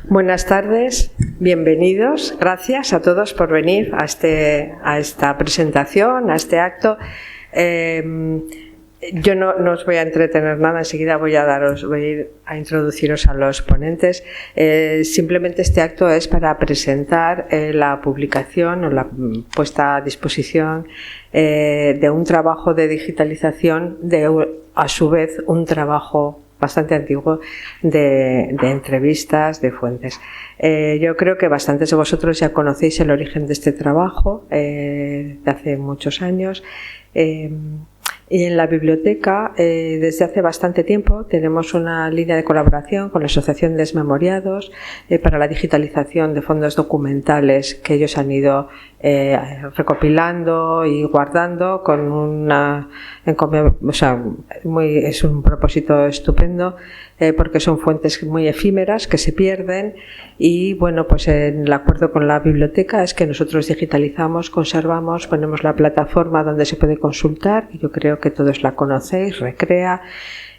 Buenas tardes, bienvenidos. Gracias a todos por venir a esta presentación, a este acto. Yo no os voy a entretener nada, enseguida voy a ir a introduciros a los ponentes. Simplemente este acto es para presentar la publicación o la puesta a disposición de un trabajo de digitalización, a su vez un trabajo bastante antiguo de entrevistas, de fuentes. Yo creo que bastantes de vosotros ya conocéis el origen de este trabajo de hace muchos años. Y en la biblioteca, desde hace bastante tiempo, tenemos una línea de colaboración con la Asociación Desmemoriados para la digitalización de fondos documentales que ellos han ido recopilando y guardando con es un propósito estupendo porque son fuentes muy efímeras que se pierden y bueno, pues el acuerdo con la biblioteca es que nosotros digitalizamos, conservamos, ponemos la plataforma donde se puede consultar, que yo creo que todos la conocéis, Recrea.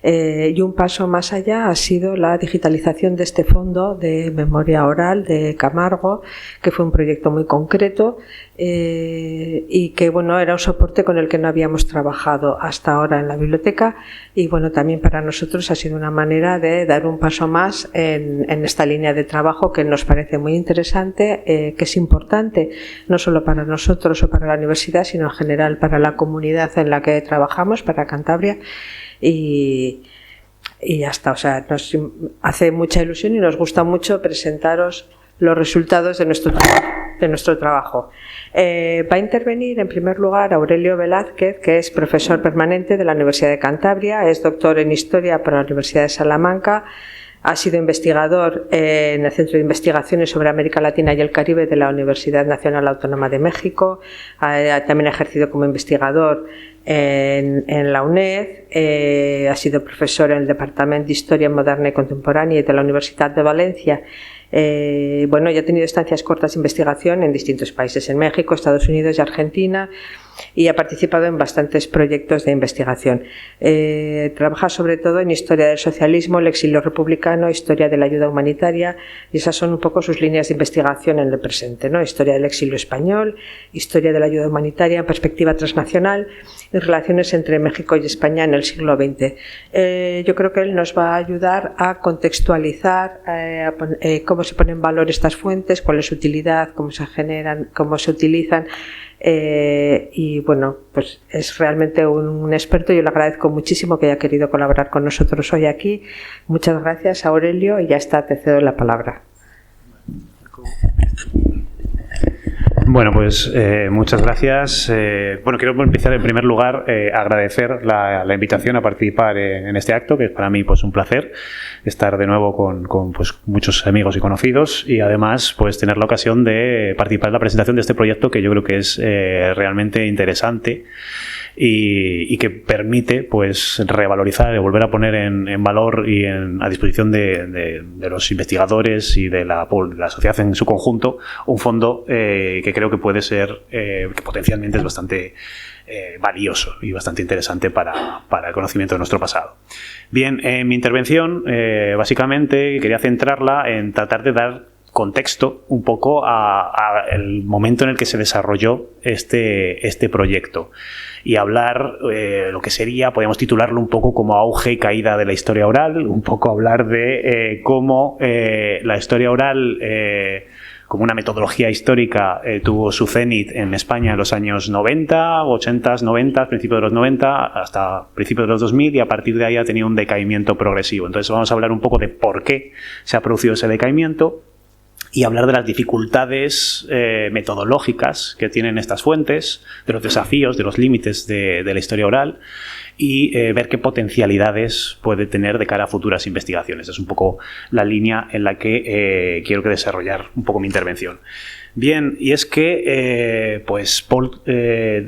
Y un paso más allá ha sido la digitalización de este fondo de memoria oral de Camargo, que fue un proyecto muy concreto y que bueno, era un soporte con el que no habíamos trabajado hasta ahora en la biblioteca y bueno, también para nosotros ha sido una manera de dar un paso más en esta línea de trabajo que nos parece muy interesante, que es importante no solo para nosotros o para la universidad, sino en general para la comunidad en la que trabajamos, para Cantabria. Y ya está, o sea, nos hace mucha ilusión y nos gusta mucho presentaros los resultados de nuestro trabajo. Va a intervenir en primer lugar Aurelio Velázquez, que es profesor permanente de la Universidad de Cantabria, es doctor en Historia por la Universidad de Salamanca, ha sido investigador en el Centro de Investigaciones sobre América Latina y el Caribe de la Universidad Nacional Autónoma de México, también ha ejercido como investigador en la UNED, ha sido profesor en el Departamento de Historia Moderna y Contemporánea de la Universidad de Valencia. Bueno, ya ha tenido estancias cortas de investigación en distintos países, en México, Estados Unidos y Argentina, y ha participado en bastantes proyectos de investigación. Trabaja sobre todo en historia del socialismo, el exilio republicano, historia de la ayuda humanitaria, y esas son un poco sus líneas de investigación en el presente, ¿no? Historia del exilio español, historia de la ayuda humanitaria en perspectiva transnacional y relaciones entre México y España en el siglo XX. Yo creo que él nos va a ayudar a contextualizar cómo se ponen en valor estas fuentes, cuál es su utilidad, cómo se generan, cómo se utilizan. Y bueno, pues es realmente un experto. Yo le agradezco muchísimo que haya querido colaborar con nosotros hoy aquí. Muchas gracias, Aurelio, y ya está, te cedo la palabra. Bueno, pues muchas gracias. Bueno, quiero empezar en primer lugar a agradecer la invitación a participar en este acto, que es para mí pues un placer estar de nuevo con pues, muchos amigos y conocidos y además pues tener la ocasión de participar en la presentación de este proyecto que yo creo que es realmente interesante y que permite pues revalorizar, volver a poner en valor y a disposición de los investigadores y de la sociedad en su conjunto un fondo que creo que puede ser, que potencialmente es bastante valioso y bastante interesante para el conocimiento de nuestro pasado. Bien, mi intervención básicamente quería centrarla en tratar de dar contexto un poco al momento en el que se desarrolló este proyecto y hablar lo que sería, podríamos titularlo un poco como auge y caída de la historia oral, un poco hablar de cómo la historia oral como una metodología histórica tuvo su cenit en España en los años 90, 80, 90, principios de los 90 hasta principios de los 2000 y a partir de ahí ha tenido un decaimiento progresivo. Entonces vamos a hablar un poco de por qué se ha producido ese decaimiento y hablar de las dificultades metodológicas que tienen estas fuentes, de los desafíos, de los límites de la historia oral y ver qué potencialidades puede tener de cara a futuras investigaciones. Es un poco la línea en la que quiero desarrollar un poco mi intervención. Bien, y es que pues Paul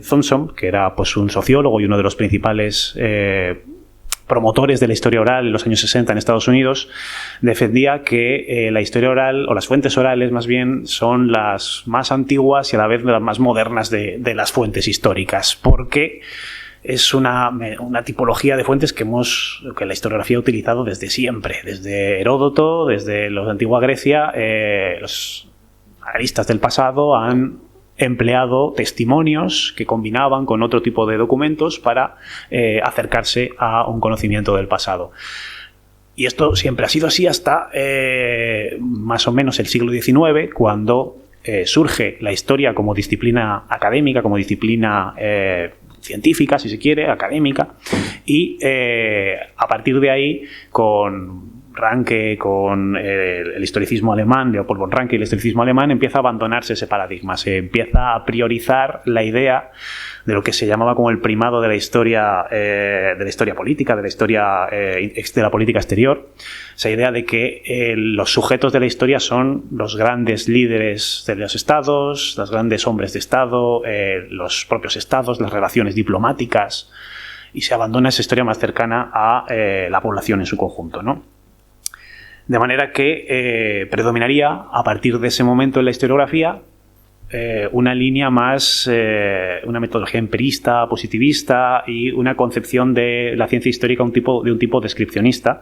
Thompson, que era pues un sociólogo y uno de los principales promotores de la historia oral en los años 60 en Estados Unidos, defendía que la historia oral, o las fuentes orales más bien, son las más antiguas y a la vez las más modernas de las fuentes históricas, porque es una tipología de fuentes que la historiografía ha utilizado desde siempre, desde Heródoto, desde la antigua Grecia. Los analistas del pasado han empleado testimonios que combinaban con otro tipo de documentos para acercarse a un conocimiento del pasado. Y esto siempre ha sido así hasta más o menos el siglo XIX, cuando surge la historia como disciplina académica, como disciplina científica, si se quiere, académica, y a partir de ahí, con Ranke, con el historicismo alemán, Leopold von Ranke y el historicismo alemán, empieza a abandonarse ese paradigma, se empieza a priorizar la idea de lo que se llamaba como el primado de la historia política, de la historia de la política exterior, esa idea de que los sujetos de la historia son los grandes líderes de los estados, los grandes hombres de estado, los propios estados, las relaciones diplomáticas, y se abandona esa historia más cercana a la población en su conjunto, ¿no? De manera que predominaría a partir de ese momento en la historiografía una línea más, una metodología empirista, positivista y una concepción de la ciencia histórica de un tipo descripcionista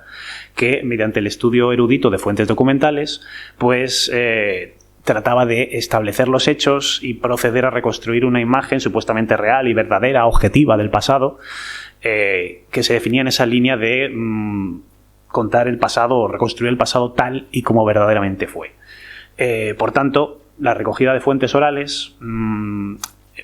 que, mediante el estudio erudito de fuentes documentales, pues trataba de establecer los hechos y proceder a reconstruir una imagen supuestamente real y verdadera, objetiva del pasado, que se definía en esa línea de contar el pasado o reconstruir el pasado tal y como verdaderamente fue. Por tanto, la recogida de fuentes orales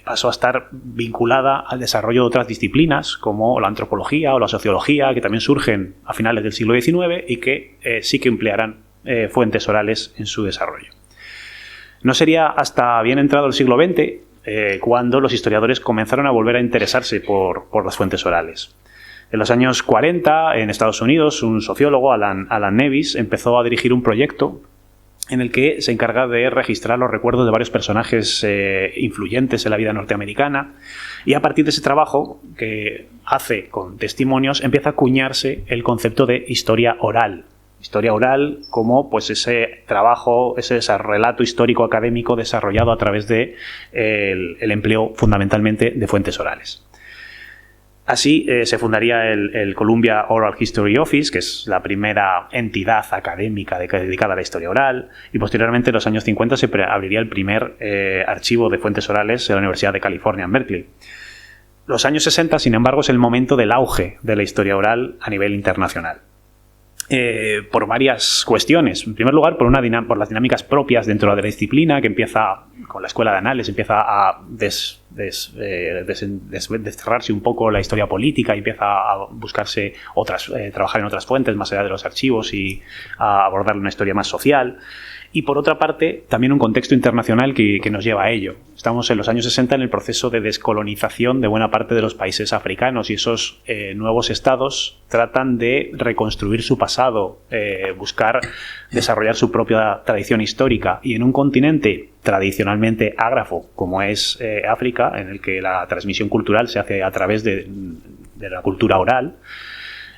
pasó a estar vinculada al desarrollo de otras disciplinas como la antropología o la sociología, que también surgen a finales del siglo XIX y que sí que emplearán fuentes orales en su desarrollo. No sería hasta bien entrado el siglo XX cuando los historiadores comenzaron a volver a interesarse por las fuentes orales. En los años 40, en Estados Unidos, un sociólogo, Alan Nevis, empezó a dirigir un proyecto en el que se encarga de registrar los recuerdos de varios personajes influyentes en la vida norteamericana, y a partir de ese trabajo que hace con testimonios empieza a acuñarse el concepto de historia oral. Historia oral como pues ese trabajo, ese relato histórico académico desarrollado a través de el empleo fundamentalmente de fuentes orales. Así se fundaría el Columbia Oral History Office, que es la primera entidad académica dedicada a la historia oral, y posteriormente en los años 50 se abriría el primer archivo de fuentes orales en la Universidad de California en Berkeley. Los años 60, sin embargo, es el momento del auge de la historia oral a nivel internacional. Por varias cuestiones. En primer lugar, por las dinámicas propias dentro de la disciplina, que empieza con la escuela de Annales, empieza a desterrarse un poco la historia política y empieza a buscarse trabajar en otras fuentes más allá de los archivos y a abordar una historia más social. Y por otra parte, también un contexto internacional que nos lleva a ello. Estamos en los años 60 en el proceso de descolonización de buena parte de los países africanos, y esos nuevos estados tratan de reconstruir su pasado, buscar desarrollar su propia tradición histórica. Y en un continente tradicionalmente ágrafo como es África, en el que la transmisión cultural se hace a través de la cultura oral,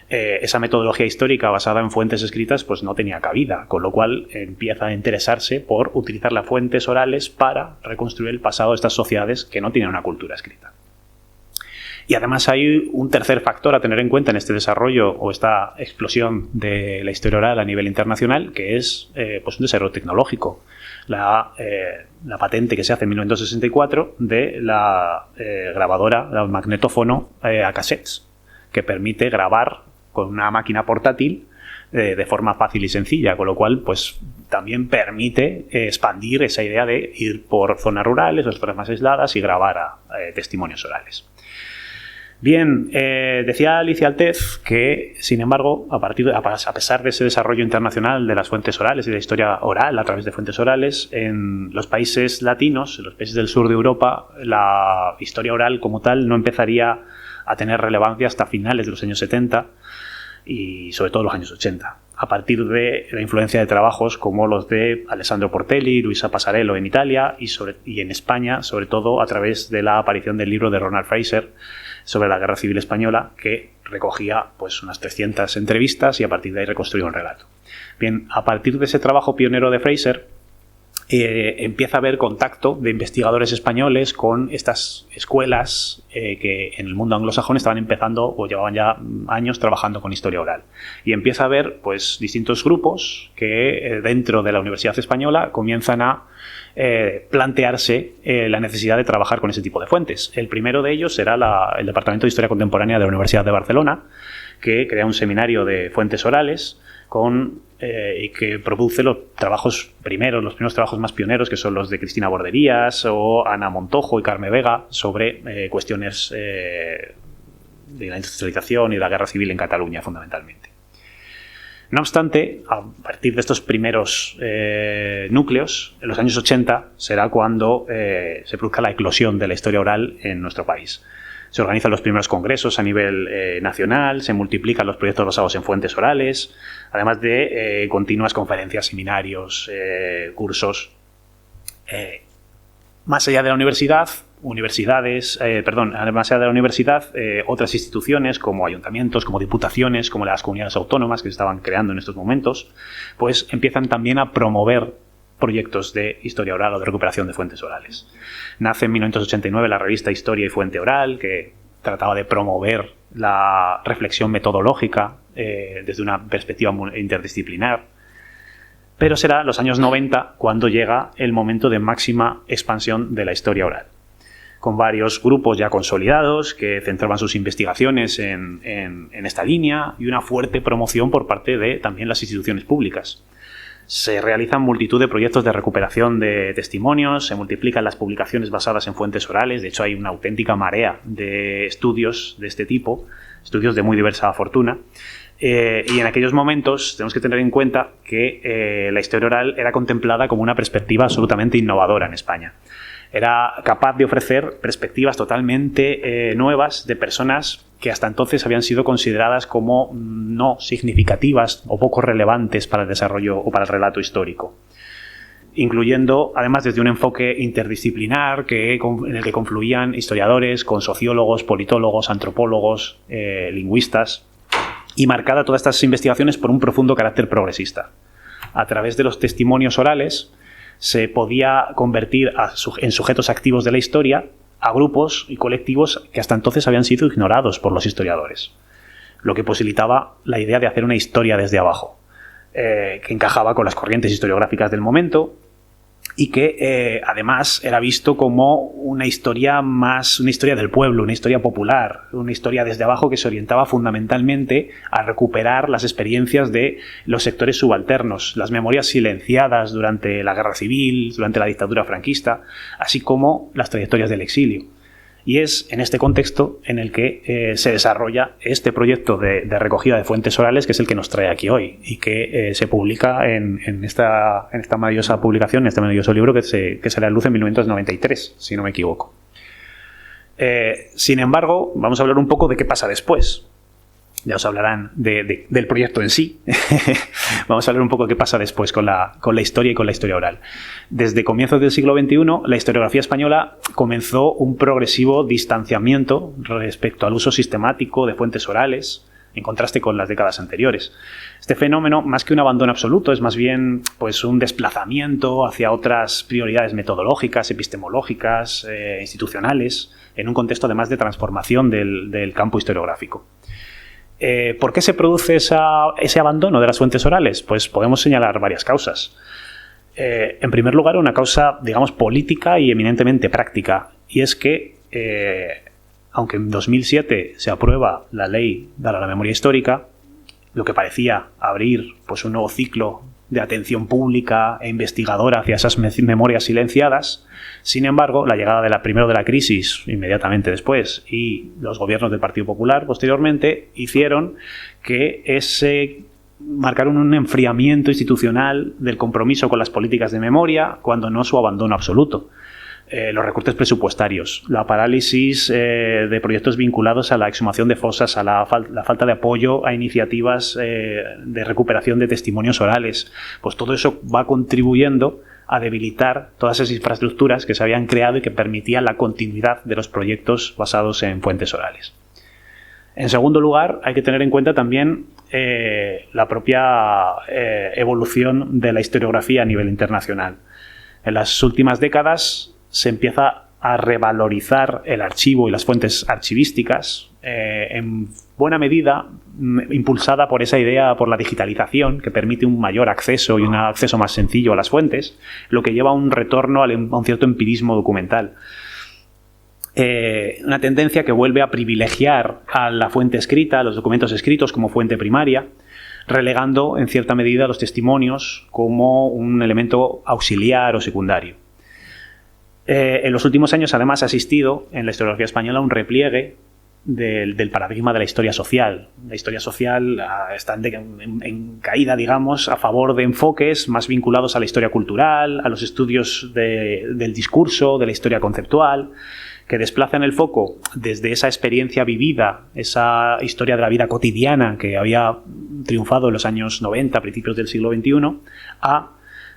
esa metodología histórica basada en fuentes escritas pues no tenía cabida, con lo cual empieza a interesarse por utilizar las fuentes orales para reconstruir el pasado de estas sociedades que no tienen una cultura escrita. Y además hay un tercer factor a tener en cuenta en este desarrollo o esta explosión de la historia oral a nivel internacional, que es pues un desarrollo tecnológico. La patente que se hace en 1964 de la grabadora, el magnetófono a cassettes, que permite grabar con una máquina portátil de forma fácil y sencilla, con lo cual pues también permite expandir esa idea de ir por zonas rurales o zonas más aisladas y grabar testimonios orales. Bien, decía Alicia Altez que, sin embargo, a pesar de ese desarrollo internacional de las fuentes orales y de la historia oral a través de fuentes orales, en los países latinos, en los países del sur de Europa, la historia oral como tal no empezaría a tener relevancia hasta finales de los años 70 y sobre todo los años 80, a partir de la influencia de trabajos como los de Alessandro Portelli, Luisa Passarello en Italia y en España, sobre todo a través de la aparición del libro de Ronald Fraser sobre la Guerra Civil Española, que recogía pues unas 300 entrevistas y a partir de ahí reconstruía un relato. Bien, a partir de ese trabajo pionero de Fraser, empieza a haber contacto de investigadores españoles con estas escuelas que en el mundo anglosajón estaban empezando o llevaban ya años trabajando con historia oral. Y empieza a haber pues, distintos grupos que dentro de la Universidad Española comienzan a plantearse la necesidad de trabajar con ese tipo de fuentes. El primero de ellos será el Departamento de Historia Contemporánea de la Universidad de Barcelona, que crea un seminario de fuentes orales y que produce los primeros trabajos más pioneros, que son los de Cristina Borderías o Ana Montojo y Carme Vega, sobre cuestiones de la industrialización y de la guerra civil en Cataluña, fundamentalmente. No obstante, a partir de estos primeros núcleos, en los años 80 será cuando se produzca la eclosión de la historia oral en nuestro país. Se organizan los primeros congresos a nivel nacional, se multiplican los proyectos basados en fuentes orales, además de continuas conferencias, seminarios, cursos. Más allá de la universidad, otras instituciones como ayuntamientos, como diputaciones, como las comunidades autónomas que se estaban creando en estos momentos, pues empiezan también a promover proyectos de historia oral o de recuperación de fuentes orales. Nace en 1989 la revista Historia y Fuente Oral, que trataba de promover la reflexión metodológica desde una perspectiva interdisciplinar. Pero será los años 90 cuando llega el momento de máxima expansión de la historia oral, con varios grupos ya consolidados que centraban sus investigaciones en esta línea y una fuerte promoción por parte de también las instituciones públicas. Se realizan multitud de proyectos de recuperación de testimonios, se multiplican las publicaciones basadas en fuentes orales. De hecho, hay una auténtica marea de estudios de este tipo, estudios de muy diversa fortuna. Y en aquellos momentos tenemos que tener en cuenta que la historia oral era contemplada como una perspectiva absolutamente innovadora en España. Era capaz de ofrecer perspectivas totalmente nuevas de personas que hasta entonces habían sido consideradas como no significativas o poco relevantes para el desarrollo o para el relato histórico, incluyendo además desde un enfoque interdisciplinar en el que confluían historiadores con sociólogos, politólogos, antropólogos, lingüistas, y marcada todas estas investigaciones por un profundo carácter progresista. A través de los testimonios orales se podía convertir en sujetos activos de la historia a grupos y colectivos que hasta entonces habían sido ignorados por los historiadores, lo que posibilitaba la idea de hacer una historia desde abajo, que encajaba con las corrientes historiográficas del momento y que además era visto como una historia del pueblo, una historia popular, una historia desde abajo que se orientaba fundamentalmente a recuperar las experiencias de los sectores subalternos, las memorias silenciadas durante la guerra civil, durante la dictadura franquista, así como las trayectorias del exilio. Y es en este contexto en el que se desarrolla este proyecto de recogida de fuentes orales, que es el que nos trae aquí hoy y que se publica en esta maravillosa publicación, en este maravilloso libro que sale a luz en 1993, si no me equivoco. Sin embargo, vamos a hablar un poco de qué pasa después. Ya os hablarán del proyecto en sí. Vamos a hablar un poco de qué pasa después con la historia y con la historia oral. Desde comienzos del siglo XXI, la historiografía española comenzó un progresivo distanciamiento respecto al uso sistemático de fuentes orales, en contraste con las décadas anteriores. Este fenómeno, más que un abandono absoluto, es más bien pues, un desplazamiento hacia otras prioridades metodológicas, epistemológicas, institucionales, en un contexto además de transformación del campo historiográfico. ¿Por qué se produce ese abandono de las fuentes orales? Pues podemos señalar varias causas. En primer lugar, una causa, digamos, política y eminentemente práctica, y es que, aunque en 2007 se aprueba la ley de la memoria histórica, lo que parecía abrir pues, un nuevo ciclo de atención pública e investigadora hacia esas memorias silenciadas. Sin embargo, la llegada primero de la crisis, inmediatamente después, y los gobiernos del Partido Popular posteriormente, hicieron que marcaron un enfriamiento institucional del compromiso con las políticas de memoria, cuando no su abandono absoluto. Los recortes presupuestarios, la parálisis de proyectos vinculados a la exhumación de fosas, a la falta de apoyo a iniciativas de recuperación de testimonios orales, pues todo eso va contribuyendo a debilitar todas esas infraestructuras que se habían creado y que permitían la continuidad de los proyectos basados en fuentes orales. En segundo lugar, hay que tener en cuenta también la propia evolución de la historiografía a nivel internacional. En las últimas décadas se empieza a revalorizar el archivo y las fuentes archivísticas, en buena medida impulsada por esa idea, por la digitalización, que permite un mayor acceso y un acceso más sencillo a las fuentes, lo que lleva a un retorno a un cierto empirismo documental. Una tendencia que vuelve a privilegiar a la fuente escrita, a los documentos escritos como fuente primaria, relegando en cierta medida los testimonios como un elemento auxiliar o secundario. En los últimos años, además, ha asistido en la historiografía española a un repliegue del paradigma de la historia social. La historia social está en caída, digamos, a favor de enfoques más vinculados a la historia cultural, a los estudios del discurso, de la historia conceptual, que desplazan el foco desde esa experiencia vivida, esa historia de la vida cotidiana que había triunfado en los años 90, principios del siglo XXI, a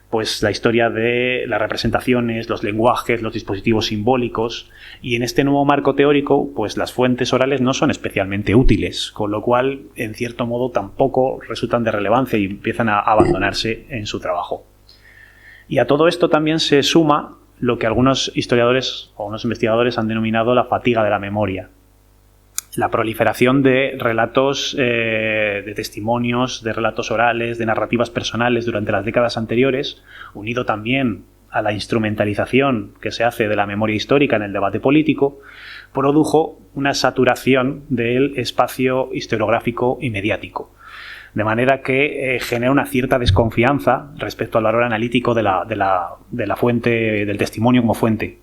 pues la historia de las representaciones, los lenguajes, los dispositivos simbólicos, y en este nuevo marco teórico pues las fuentes orales no son especialmente útiles, con lo cual en cierto modo tampoco resultan de relevancia y empiezan a abandonarse en su trabajo. Y a todo esto también se suma lo que algunos historiadores o algunos investigadores han denominado la fatiga de la memoria. La proliferación de relatos, de testimonios, de relatos orales, de narrativas personales durante las décadas anteriores, unido también a la instrumentalización que se hace de la memoria histórica en el debate político, produjo una saturación del espacio historiográfico y mediático. De manera que genera una cierta desconfianza respecto al valor analítico de la fuente, del testimonio como fuente.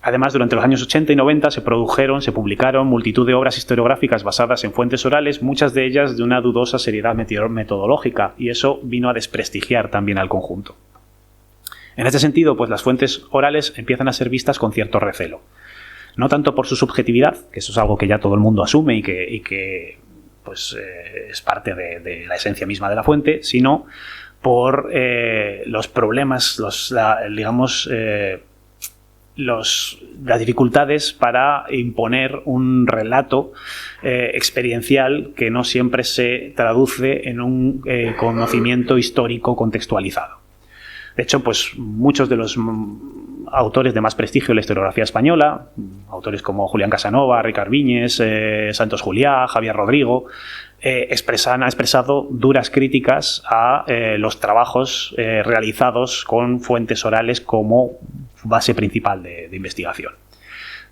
Además, durante los años 80 y 90 se publicaron multitud de obras historiográficas basadas en fuentes orales, muchas de ellas de una dudosa seriedad metodológica, y eso vino a desprestigiar también al conjunto. En este sentido, pues las fuentes orales empiezan a ser vistas con cierto recelo. No tanto por su subjetividad, que eso es algo que ya todo el mundo asume y que es parte de la esencia misma de la fuente, sino por los problemas, las dificultades para imponer un relato experiencial que no siempre se traduce en un conocimiento histórico contextualizado. De hecho, pues muchos de los autores de más prestigio en la historiografía española, autores como Julián Casanova, Ricard Viñes, Santos Juliá, Javier Rodrigo, han expresado duras críticas a los trabajos realizados con fuentes orales como base principal de investigación.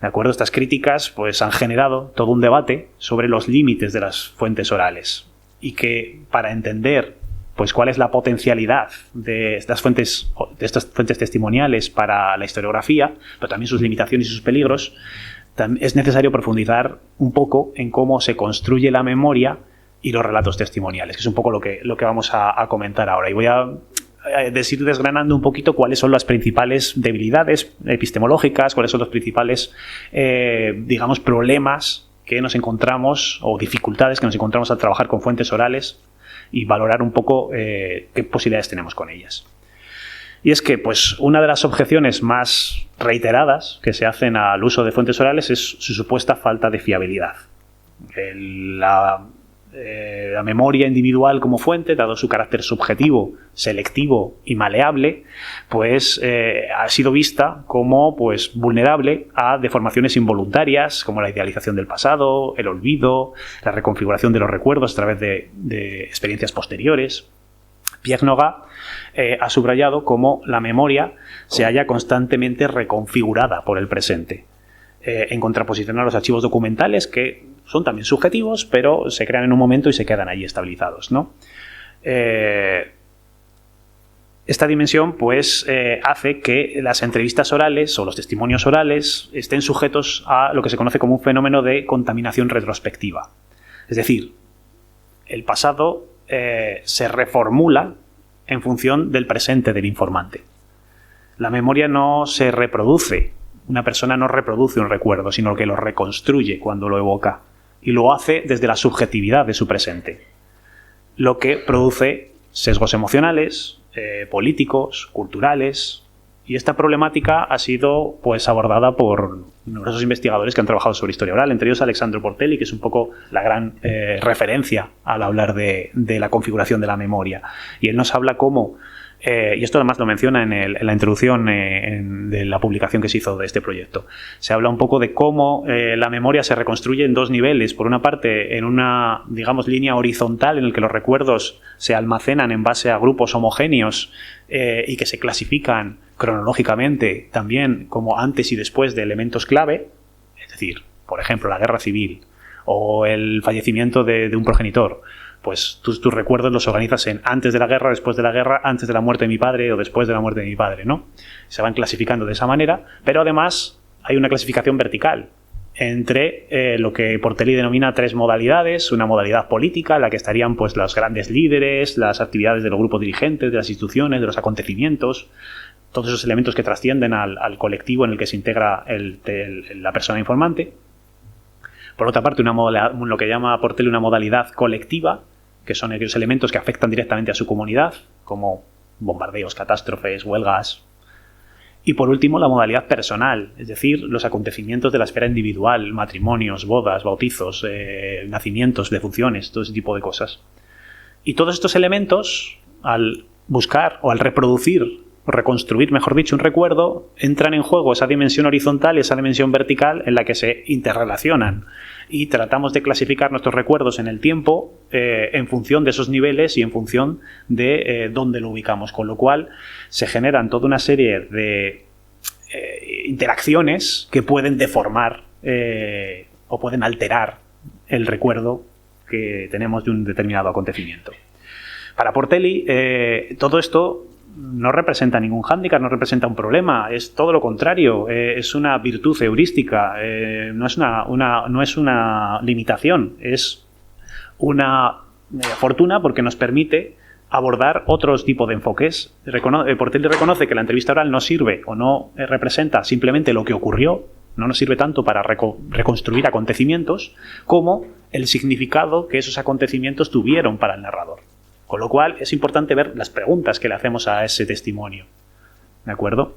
¿De acuerdo? Estas críticas pues, han generado todo un debate sobre los límites de las fuentes orales y que para entender pues, cuál es la potencialidad de estas fuentes testimoniales para la historiografía, pero también sus limitaciones y sus peligros, es necesario profundizar un poco en cómo se construye la memoria y los relatos testimoniales, que es un poco lo que vamos a comentar ahora. Y voy a ir desgranando un poquito cuáles son las principales debilidades epistemológicas, cuáles son los principales, problemas que nos encontramos o dificultades que nos encontramos al trabajar con fuentes orales y valorar un poco qué posibilidades tenemos con ellas. Y es que pues, una de las objeciones más reiteradas que se hacen al uso de fuentes orales es su supuesta falta de fiabilidad. La memoria individual como fuente, dado su carácter subjetivo, selectivo y maleable, pues ha sido vista como pues, vulnerable a deformaciones involuntarias como la idealización del pasado, el olvido, la reconfiguración de los recuerdos a través de experiencias posteriores. Pierre Nogat ha subrayado cómo la memoria se halla constantemente reconfigurada por el presente, en contraposición a los archivos documentales que son también subjetivos, pero se crean en un momento y se quedan allí estabilizados, ¿no? Esta dimensión pues, hace que las entrevistas orales o los testimonios orales estén sujetos a lo que se conoce como un fenómeno de contaminación retrospectiva. Es decir, el pasado se reformula en función del presente del informante. La memoria no se reproduce. Una persona no reproduce un recuerdo, sino que lo reconstruye cuando lo evoca. Y lo hace desde la subjetividad de su presente. Lo que produce sesgos emocionales, políticos, culturales. Y esta problemática ha sido pues, abordada por numerosos investigadores que han trabajado sobre historia oral, entre ellos Alessandro Portelli, que es un poco la gran referencia al hablar de la configuración de la memoria. Y él nos habla cómo y esto además lo menciona en la introducción de la publicación que se hizo de este proyecto. Se habla un poco de cómo la memoria se reconstruye en dos niveles. Por una parte, en una, digamos, línea horizontal en la que los recuerdos se almacenan en base a grupos homogéneos y que se clasifican cronológicamente también como antes y después de elementos clave, es decir, por ejemplo, la guerra civil o el fallecimiento de un progenitor. Pues tus recuerdos los organizas en antes de la guerra, después de la guerra, antes de la muerte de mi padre o después de la muerte de mi padre, ¿no? Se van clasificando de esa manera, pero además hay una clasificación vertical entre lo que Portelli denomina tres modalidades. Una modalidad política, en la que estarían pues los grandes líderes, las actividades de los grupos dirigentes, de las instituciones, de los acontecimientos, todos esos elementos que trascienden al colectivo en el que se integra la persona informante. Por otra parte, lo que llama Portelli una modalidad colectiva, que son aquellos elementos que afectan directamente a su comunidad, como bombardeos, catástrofes, huelgas. Y por último, la modalidad personal, es decir, los acontecimientos de la esfera individual, matrimonios, bodas, bautizos, nacimientos, defunciones, todo ese tipo de cosas. Y todos estos elementos, al buscar o al reproducir, o reconstruir, mejor dicho, un recuerdo, entran en juego esa dimensión horizontal y esa dimensión vertical en la que se interrelacionan. Y tratamos de clasificar nuestros recuerdos en el tiempo en función de esos niveles y en función de dónde lo ubicamos. Con lo cual se generan toda una serie de interacciones que pueden deformar o pueden alterar el recuerdo que tenemos de un determinado acontecimiento. Para Portelli, todo esto no representa ningún hándicap, no representa un problema, es todo lo contrario, es una virtud heurística, no es una limitación, es una fortuna porque nos permite abordar otros tipos de enfoques. Portelli reconoce que la entrevista oral no sirve o no representa simplemente lo que ocurrió, no nos sirve tanto para reconstruir acontecimientos como el significado que esos acontecimientos tuvieron para el narrador. Con lo cual es importante ver las preguntas que le hacemos a ese testimonio. ¿De acuerdo?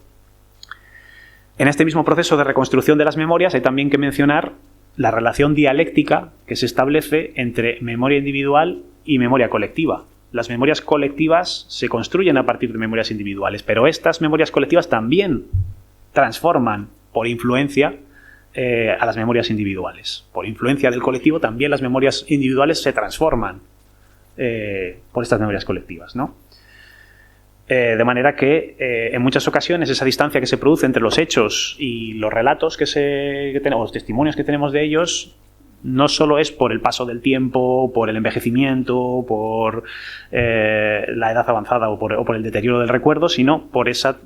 En este mismo proceso de reconstrucción de las memorias hay también que mencionar la relación dialéctica que se establece entre memoria individual y memoria colectiva. Las memorias colectivas se construyen a partir de memorias individuales, pero estas memorias colectivas también transforman por influencia a las memorias individuales. Por influencia del colectivo también las memorias individuales se transforman por estas memorias colectivas, ¿no? De manera que en muchas ocasiones esa distancia que se produce entre los hechos y los relatos que tenemos, los testimonios que tenemos de ellos, no solo es por el paso del tiempo, por el envejecimiento, por la edad avanzada o por el deterioro del recuerdo, sino por esa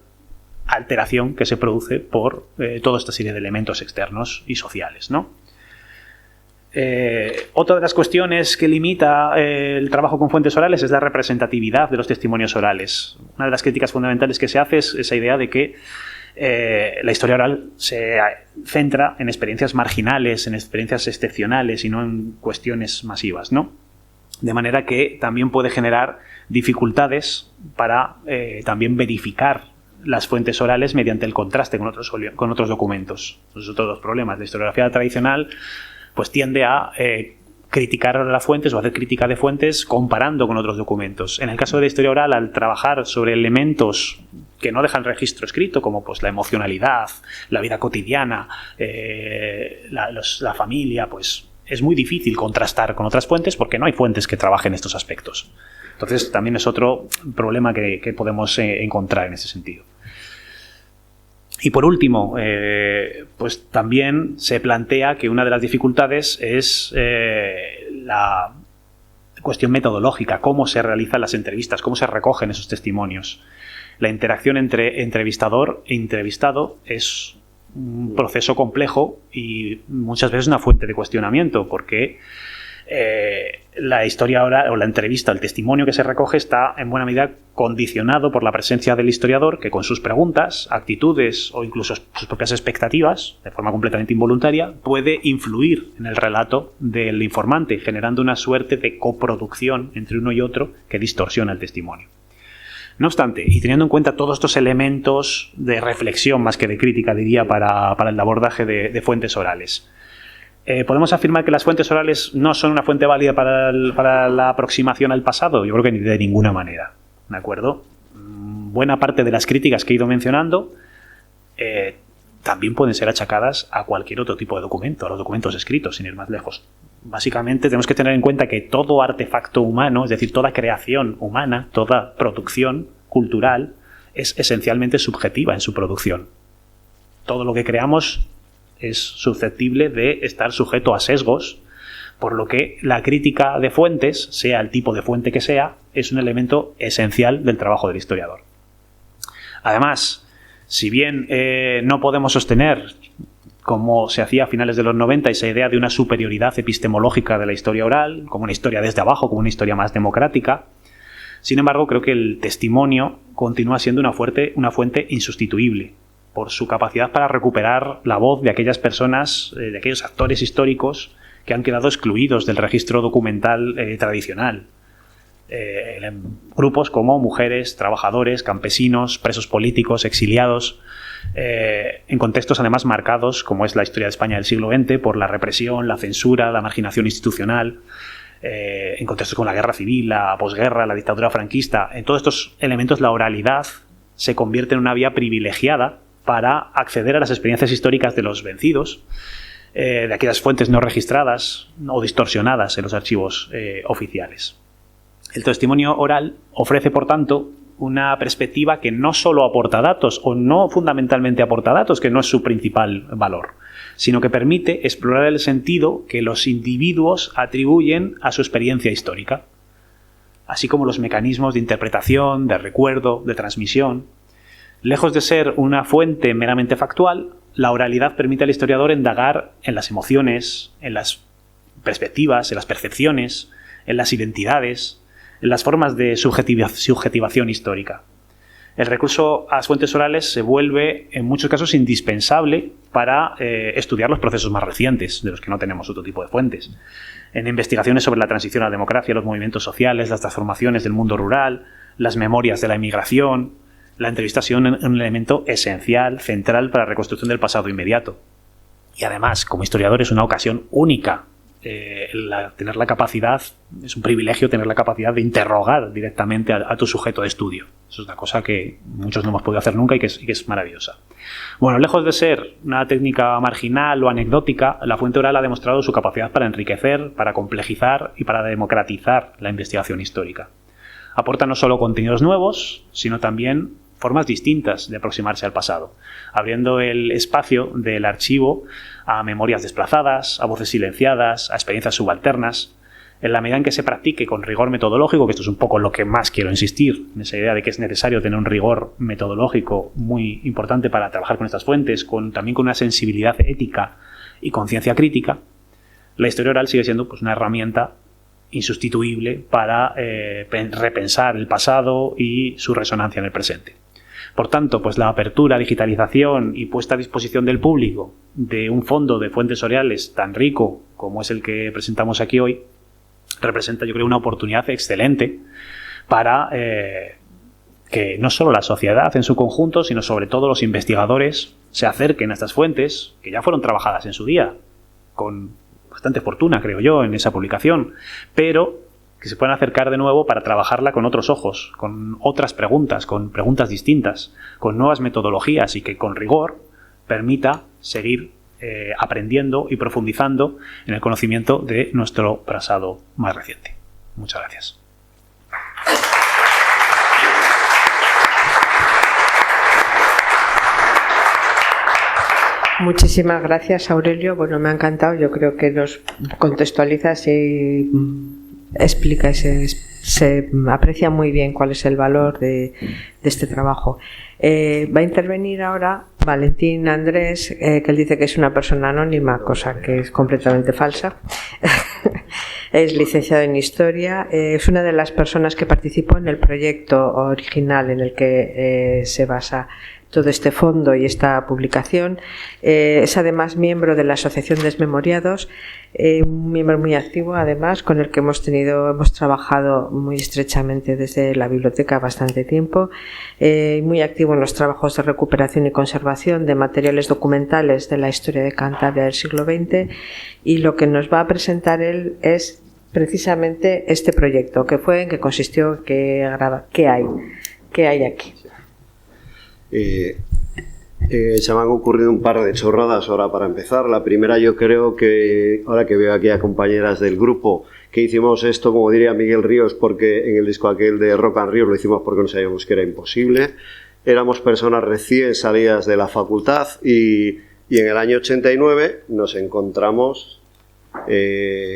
alteración que se produce por toda esta serie de elementos externos y sociales, ¿no? Otra de las cuestiones que limita el trabajo con fuentes orales es la representatividad de los testimonios orales. Una de las críticas fundamentales que se hace es esa idea de que la historia oral se centra en experiencias marginales, en experiencias excepcionales y no en cuestiones masivas, ¿no? De manera que también puede generar dificultades para también verificar las fuentes orales mediante el contraste con otros documentos. Esos son todos los problemas. La historiografía tradicional pues tiende a criticar las fuentes o hacer crítica de fuentes comparando con otros documentos. En el caso de la historia oral, al trabajar sobre elementos que no dejan registro escrito, como pues la emocionalidad, la vida cotidiana, la familia, pues es muy difícil contrastar con otras fuentes porque no hay fuentes que trabajen estos aspectos. Entonces también es otro problema que podemos encontrar en ese sentido. Y por último, pues también se plantea que una de las dificultades es la cuestión metodológica, cómo se realizan las entrevistas, cómo se recogen esos testimonios. La interacción entre entrevistador e entrevistado es un proceso complejo y muchas veces una fuente de cuestionamiento, porque la historia oral o la entrevista, el testimonio que se recoge está en buena medida condicionado por la presencia del historiador, que con sus preguntas, actitudes o incluso sus propias expectativas, de forma completamente involuntaria, puede influir en el relato del informante, generando una suerte de coproducción entre uno y otro que distorsiona el testimonio. No obstante, y teniendo en cuenta todos estos elementos de reflexión más que de crítica, diría, para el abordaje de fuentes orales, ¿podemos afirmar que las fuentes orales no son una fuente válida para la aproximación al pasado? Yo creo que de ninguna manera, ¿de acuerdo? buena parte de las críticas que he ido mencionando también pueden ser achacadas a cualquier otro tipo de documento, a los documentos escritos, sin ir más lejos. Básicamente tenemos que tener en cuenta que todo artefacto humano, es decir, toda creación humana, toda producción cultural, es esencialmente subjetiva en su producción. Todo lo que creamos es susceptible de estar sujeto a sesgos, por lo que la crítica de fuentes, sea el tipo de fuente que sea, es un elemento esencial del trabajo del historiador. Además, si bien no podemos sostener, como se hacía a finales de los 90, esa idea de una superioridad epistemológica de la historia oral, como una historia desde abajo, como una historia más democrática, sin embargo, creo que el testimonio continúa siendo una fuente insustituible por su capacidad para recuperar la voz de aquellas personas, de aquellos actores históricos que han quedado excluidos del registro documental tradicional. Grupos como mujeres, trabajadores, campesinos, presos políticos, exiliados, en contextos además marcados, como es la historia de España del siglo XX, por la represión, la censura, la marginación institucional, en contextos como la guerra civil, la posguerra, la dictadura franquista. En todos estos elementos la oralidad se convierte en una vía privilegiada para acceder a las experiencias históricas de los vencidos, de aquellas fuentes no registradas o distorsionadas en los archivos oficiales. El testimonio oral ofrece, por tanto, una perspectiva que no solo aporta datos, o no fundamentalmente aporta datos, que no es su principal valor, sino que permite explorar el sentido que los individuos atribuyen a su experiencia histórica, así como los mecanismos de interpretación, de recuerdo, de transmisión. Lejos de ser una fuente meramente factual, la oralidad permite al historiador indagar en las emociones, en las perspectivas, en las percepciones, en las identidades, en las formas de subjetivación histórica. El recurso a las fuentes orales se vuelve en muchos casos indispensable para estudiar los procesos más recientes, de los que no tenemos otro tipo de fuentes. En investigaciones sobre la transición a la democracia, los movimientos sociales, las transformaciones del mundo rural, las memorias de la emigración, la entrevista ha sido un elemento esencial, central para la reconstrucción del pasado inmediato. Y además, como historiador, es una ocasión única. Tener la capacidad, es un privilegio tener la capacidad de interrogar directamente a tu sujeto de estudio. Eso es una cosa que muchos no hemos podido hacer nunca y que es maravillosa. Bueno, lejos de ser una técnica marginal o anecdótica, la fuente oral ha demostrado su capacidad para enriquecer, para complejizar y para democratizar la investigación histórica. Aporta no solo contenidos nuevos, sino también formas distintas de aproximarse al pasado, abriendo el espacio del archivo a memorias desplazadas, a voces silenciadas, a experiencias subalternas. En la medida en que se practique con rigor metodológico, que esto es un poco lo que más quiero insistir, en esa idea de que es necesario tener un rigor metodológico muy importante para trabajar con estas fuentes, también con una sensibilidad ética y conciencia crítica, la historia oral sigue siendo pues, una herramienta insustituible para repensar el pasado y su resonancia en el presente. Por tanto, pues la apertura, digitalización y puesta a disposición del público de un fondo de fuentes orales tan rico como es el que presentamos aquí hoy, representa, yo creo, una oportunidad excelente para que no solo la sociedad en su conjunto, sino sobre todo los investigadores se acerquen a estas fuentes que ya fueron trabajadas en su día, con bastante fortuna, creo yo, en esa publicación, pero que se puedan acercar de nuevo para trabajarla con otros ojos, con otras preguntas, con preguntas distintas, con nuevas metodologías y que con rigor permita seguir aprendiendo y profundizando en el conocimiento de nuestro pasado más reciente. Muchas gracias. Muchísimas gracias, Aurelio. Bueno, me ha encantado. Yo creo que nos contextualizas y explica y se aprecia muy bien cuál es el valor de este trabajo. Va a intervenir ahora Valentín Andrés, que él dice que es una persona anónima, cosa que es completamente falsa. Es licenciado en Historia, es una de las personas que participó en el proyecto original en el que se basa todo este fondo y esta publicación. Es además miembro de la Asociación Desmemoriados, un miembro muy activo además, con el que hemos trabajado muy estrechamente desde la biblioteca bastante tiempo, muy activo en los trabajos de recuperación y conservación de materiales documentales de la historia de Cantabria del siglo XX, y lo que nos va a presentar él es precisamente este proyecto, en qué consistió, qué hay aquí. Se me han ocurrido un par de chorradas ahora para empezar. La primera, yo creo que, ahora que veo aquí a compañeras del grupo, que hicimos esto, como diría Miguel Ríos, porque en el disco aquel de Rock and Ríos lo hicimos porque no sabíamos que era imposible. Éramos personas recién salidas de la facultad y en el año 89 nos encontramos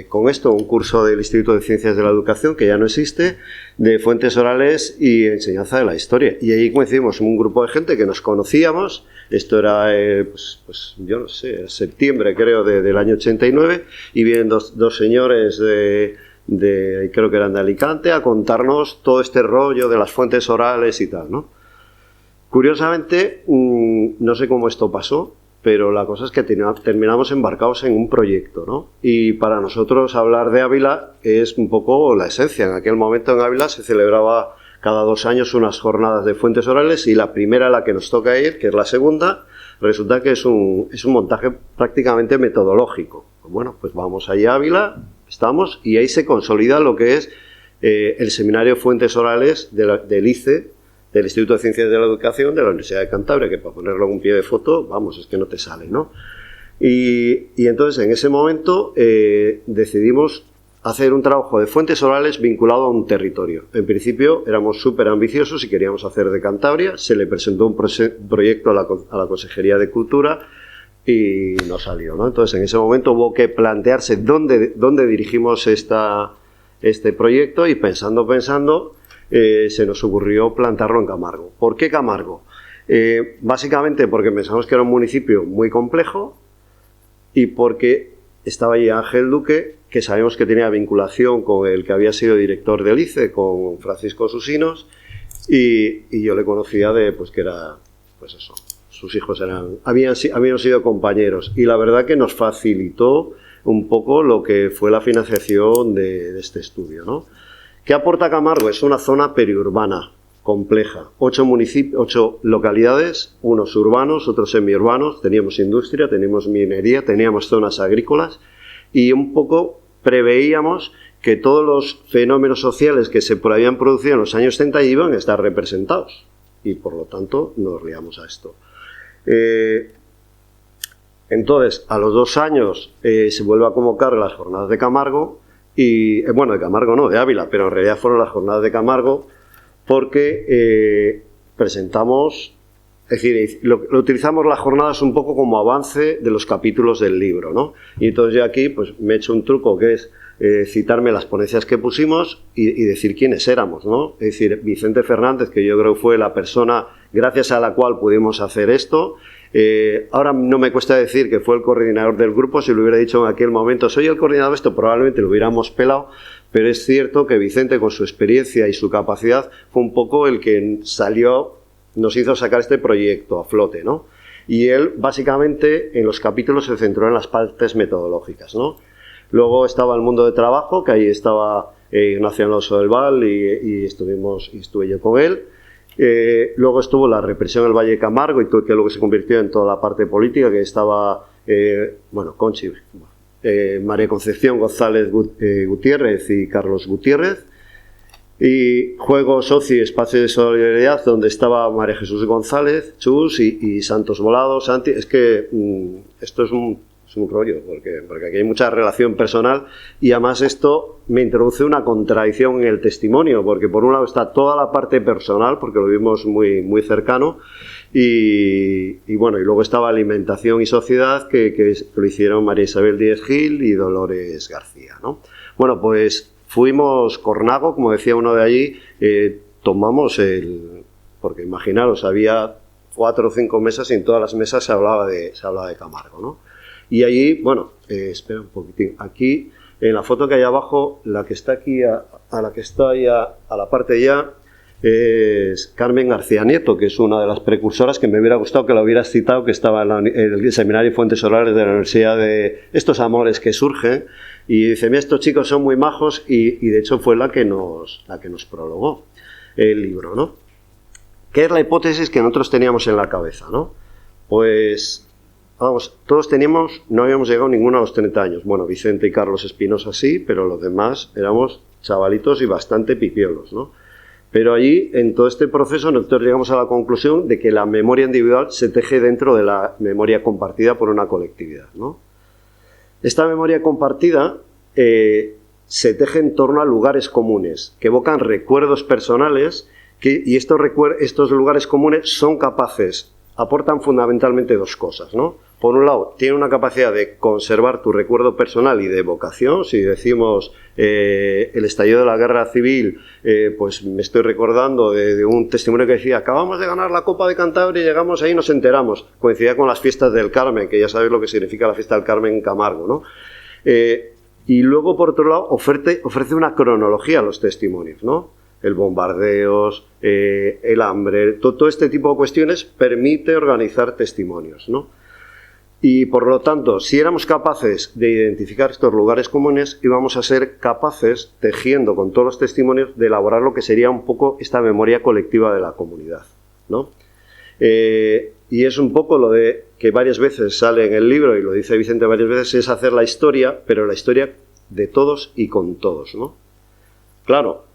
con esto, un curso del Instituto de Ciencias de la Educación, que ya no existe, de fuentes orales y enseñanza de la historia. Y ahí coincidimos un grupo de gente que nos conocíamos. Esto era, pues yo no sé, septiembre creo del año 89, y vienen dos señores creo que eran de Alicante, a contarnos todo este rollo de las fuentes orales y tal, ¿no? Curiosamente, no sé cómo esto pasó, pero la cosa es que terminamos embarcados en un proyecto, ¿no? Y para nosotros hablar de Ávila es un poco la esencia. En aquel momento en Ávila se celebraba cada 2 años unas jornadas de fuentes orales, y la primera a la que nos toca ir, que es la segunda, resulta que es un montaje prácticamente metodológico. Bueno, pues vamos allá a Ávila, estamos, y ahí se consolida lo que es el seminario Fuentes Orales del ICE, del Instituto de Ciencias de la Educación de la Universidad de Cantabria, que para ponerlo en un pie de foto, vamos, es que no te sale, ¿no? Y entonces, en ese momento, decidimos hacer un trabajo de fuentes orales vinculado a un territorio. En principio, éramos súper ambiciosos y queríamos hacer de Cantabria. Se le presentó un proyecto a la Consejería de Cultura y no salió, ¿no? Entonces, en ese momento hubo que plantearse dónde dirigimos este proyecto, y pensando, se nos ocurrió plantarlo en Camargo. ¿Por qué Camargo? Básicamente porque pensamos que era un municipio muy complejo y porque estaba allí Ángel Duque, que sabemos que tenía vinculación con el que había sido director del ICE, con Francisco Susinos, y yo le conocía pues que era, pues eso, sus hijos habían sido compañeros, y la verdad que nos facilitó un poco lo que fue la financiación de este estudio, ¿no? ¿Qué aporta Camargo? Es una zona periurbana, compleja. 8 localidades, unos urbanos, otros semiurbanos. Teníamos industria, teníamos minería, teníamos zonas agrícolas, y un poco preveíamos que todos los fenómenos sociales que se habían producido en los años 30 iban a estar representados. Y por lo tanto nos liamos a esto. Entonces, a los 2 años se vuelve a convocar las jornadas de Camargo. Y, bueno, de Camargo no, de Ávila, pero en realidad fueron las jornadas de Camargo, porque presentamos, es decir, lo utilizamos las jornadas un poco como avance de los capítulos del libro, ¿no? Y entonces yo aquí pues me he hecho un truco, que es citarme las ponencias que pusimos y decir quiénes éramos, ¿no? Es decir, Vicente Fernández, que yo creo fue la persona gracias a la cual pudimos hacer esto. Ahora no me cuesta decir que fue el coordinador del grupo. Si lo hubiera dicho en aquel momento, soy el coordinador de esto, probablemente lo hubiéramos pelado, pero es cierto que Vicente, con su experiencia y su capacidad, fue un poco el que nos hizo sacar este proyecto a flote, ¿no? Y él, básicamente, en los capítulos se centró en las partes metodológicas, ¿no? Luego estaba el mundo de trabajo, que ahí estaba Ignacio Alonso del Val, y estuve yo con él. Luego estuvo la represión del Valle de Camargo, y que luego se convirtió en toda la parte política, que estaba Conchi, María Concepción González Gutiérrez y Carlos Gutiérrez, y Juegos, Ocio y Espacio de Solidaridad, donde estaba María Jesús González, Chus, y Santos Volado, Santi. Es que esto es un rollo, porque aquí hay mucha relación personal, y además esto me introduce una contradicción en el testimonio, porque por un lado está toda la parte personal, porque lo vimos muy, muy cercano, y bueno, y luego estaba alimentación y sociedad, que lo hicieron María Isabel Díez Gil y Dolores García, ¿no? Bueno, pues fuimos Cornago, como decía uno de allí, tomamos porque imaginaros, había 4 o 5 mesas, y en todas las mesas se hablaba de Camargo, ¿no? Y allí, bueno, espera un poquitín, aquí en la foto que hay abajo, la que está aquí a la que está ya a la parte ya, es Carmen García Nieto, que es una de las precursoras, que me hubiera gustado que la hubieras citado, que estaba en el seminario Fuentes Orales de la Universidad, de estos amores que surgen, y dice, mira, estos chicos son muy majos, y de hecho fue la que nos prologó el libro, ¿no? ¿Qué es la hipótesis que nosotros teníamos en la cabeza, no? Pues vamos, todos no habíamos llegado ninguno a los 30 años. Bueno, Vicente y Carlos Espinosa sí, pero los demás éramos chavalitos y bastante pipiolos, ¿no? Pero allí, en todo este proceso, nosotros llegamos a la conclusión de que la memoria individual se teje dentro de la memoria compartida por una colectividad, ¿no? Esta memoria compartida se teje en torno a lugares comunes, que evocan recuerdos personales, y estos lugares comunes son capaces, aportan fundamentalmente dos cosas, ¿no? Por un lado, tiene una capacidad de conservar tu recuerdo personal y de evocación. Si decimos el estallido de la guerra civil, pues me estoy recordando de un testimonio que decía: acabamos de ganar la Copa de Cantabria y llegamos ahí y nos enteramos. Coincidía con las fiestas del Carmen, que ya sabéis lo que significa la fiesta del Carmen en Camargo, ¿no? Y luego, por otro lado, ofrece una cronología a los testimonios, ¿no? El bombardeos, el hambre, todo este tipo de cuestiones permite organizar testimonios, ¿no? Y por lo tanto, si éramos capaces de identificar estos lugares comunes, íbamos a ser capaces, tejiendo con todos los testimonios, de elaborar lo que sería un poco esta memoria colectiva de la comunidad, ¿no? Y es un poco lo de que varias veces sale en el libro, y lo dice Vicente varias veces, es hacer la historia, pero la historia de todos y con todos, ¿no? Claro,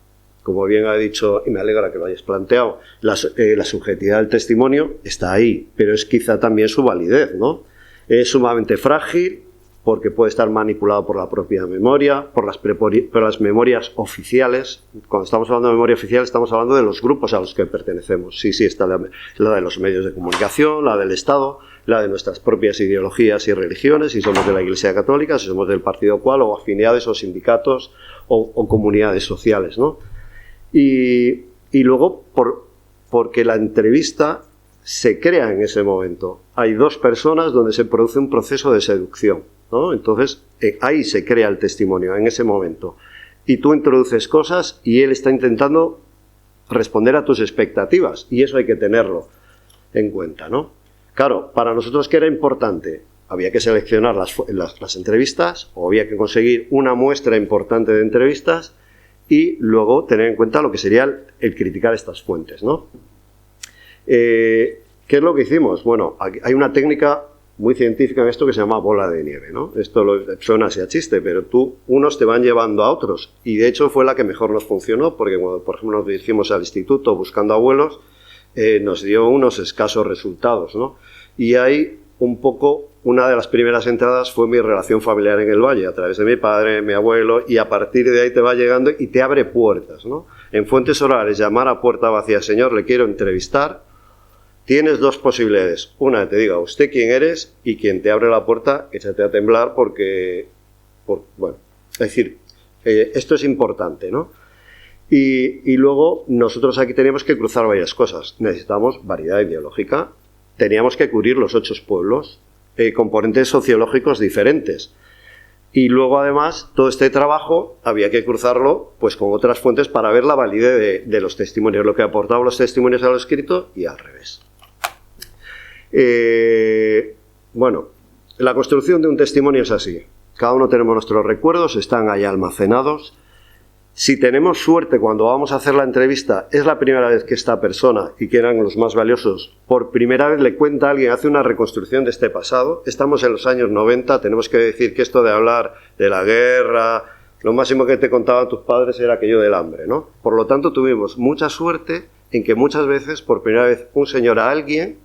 como bien ha dicho, y me alegra que lo hayas planteado, la subjetividad del testimonio está ahí, pero es quizá también su validez, ¿no? Es sumamente frágil porque puede estar manipulado por la propia memoria, por las memorias oficiales. Cuando estamos hablando de memoria oficial, estamos hablando de los grupos a los que pertenecemos. Sí, está la de los medios de comunicación, la del Estado, la de nuestras propias ideologías y religiones, si somos de la Iglesia Católica, si somos del partido cual, o afinidades, o sindicatos, o comunidades sociales, ¿no? Y luego, porque la entrevista se crea en ese momento. Hay dos personas donde se produce un proceso de seducción, ¿no? Entonces, ahí se crea el testimonio, en ese momento. Y tú introduces cosas y él está intentando responder a tus expectativas. Y eso hay que tenerlo en cuenta, ¿no? Claro, para nosotros, ¿qué era importante? Había que seleccionar las entrevistas, o había que conseguir una muestra importante de entrevistas, y luego tener en cuenta lo que sería el criticar estas fuentes, ¿no? ¿Qué es lo que hicimos? Bueno, hay una técnica muy científica en esto que se llama bola de nieve, ¿no? Esto suena así a chiste, pero unos te van llevando a otros, y de hecho fue la que mejor nos funcionó, porque cuando, por ejemplo, nos dirigimos al instituto buscando abuelos, nos dio unos escasos resultados, ¿no? Y ahí un poco, una de las primeras entradas fue mi relación familiar en el Valle, a través de mi padre, mi abuelo, y a partir de ahí te va llegando y te abre puertas, ¿no? En fuentes orales, llamar a puerta vacía: señor, le quiero entrevistar. Tienes dos posibilidades. Una, te diga usted quién eres, y quien te abre la puerta, échate a temblar bueno, es decir, esto es importante, ¿no? Y luego nosotros aquí teníamos que cruzar varias cosas. Necesitamos variedad ideológica, teníamos que cubrir los 8 pueblos, componentes sociológicos diferentes. Y luego, además, todo este trabajo había que cruzarlo pues con otras fuentes para ver la validez de los testimonios, lo que aportaban los testimonios a lo escrito y al revés. Bueno, la construcción de un testimonio es así. Cada uno tenemos nuestros recuerdos, están ahí almacenados. Si tenemos suerte, cuando vamos a hacer la entrevista, es la primera vez que esta persona, y que eran los más valiosos, por primera vez le cuenta a alguien, hace una reconstrucción de este pasado. Estamos en los años 90, tenemos que decir que esto de hablar de la guerra, lo máximo que te contaban tus padres era aquello del hambre, ¿no? Por lo tanto, tuvimos mucha suerte en que muchas veces, por primera vez, un señor a alguien,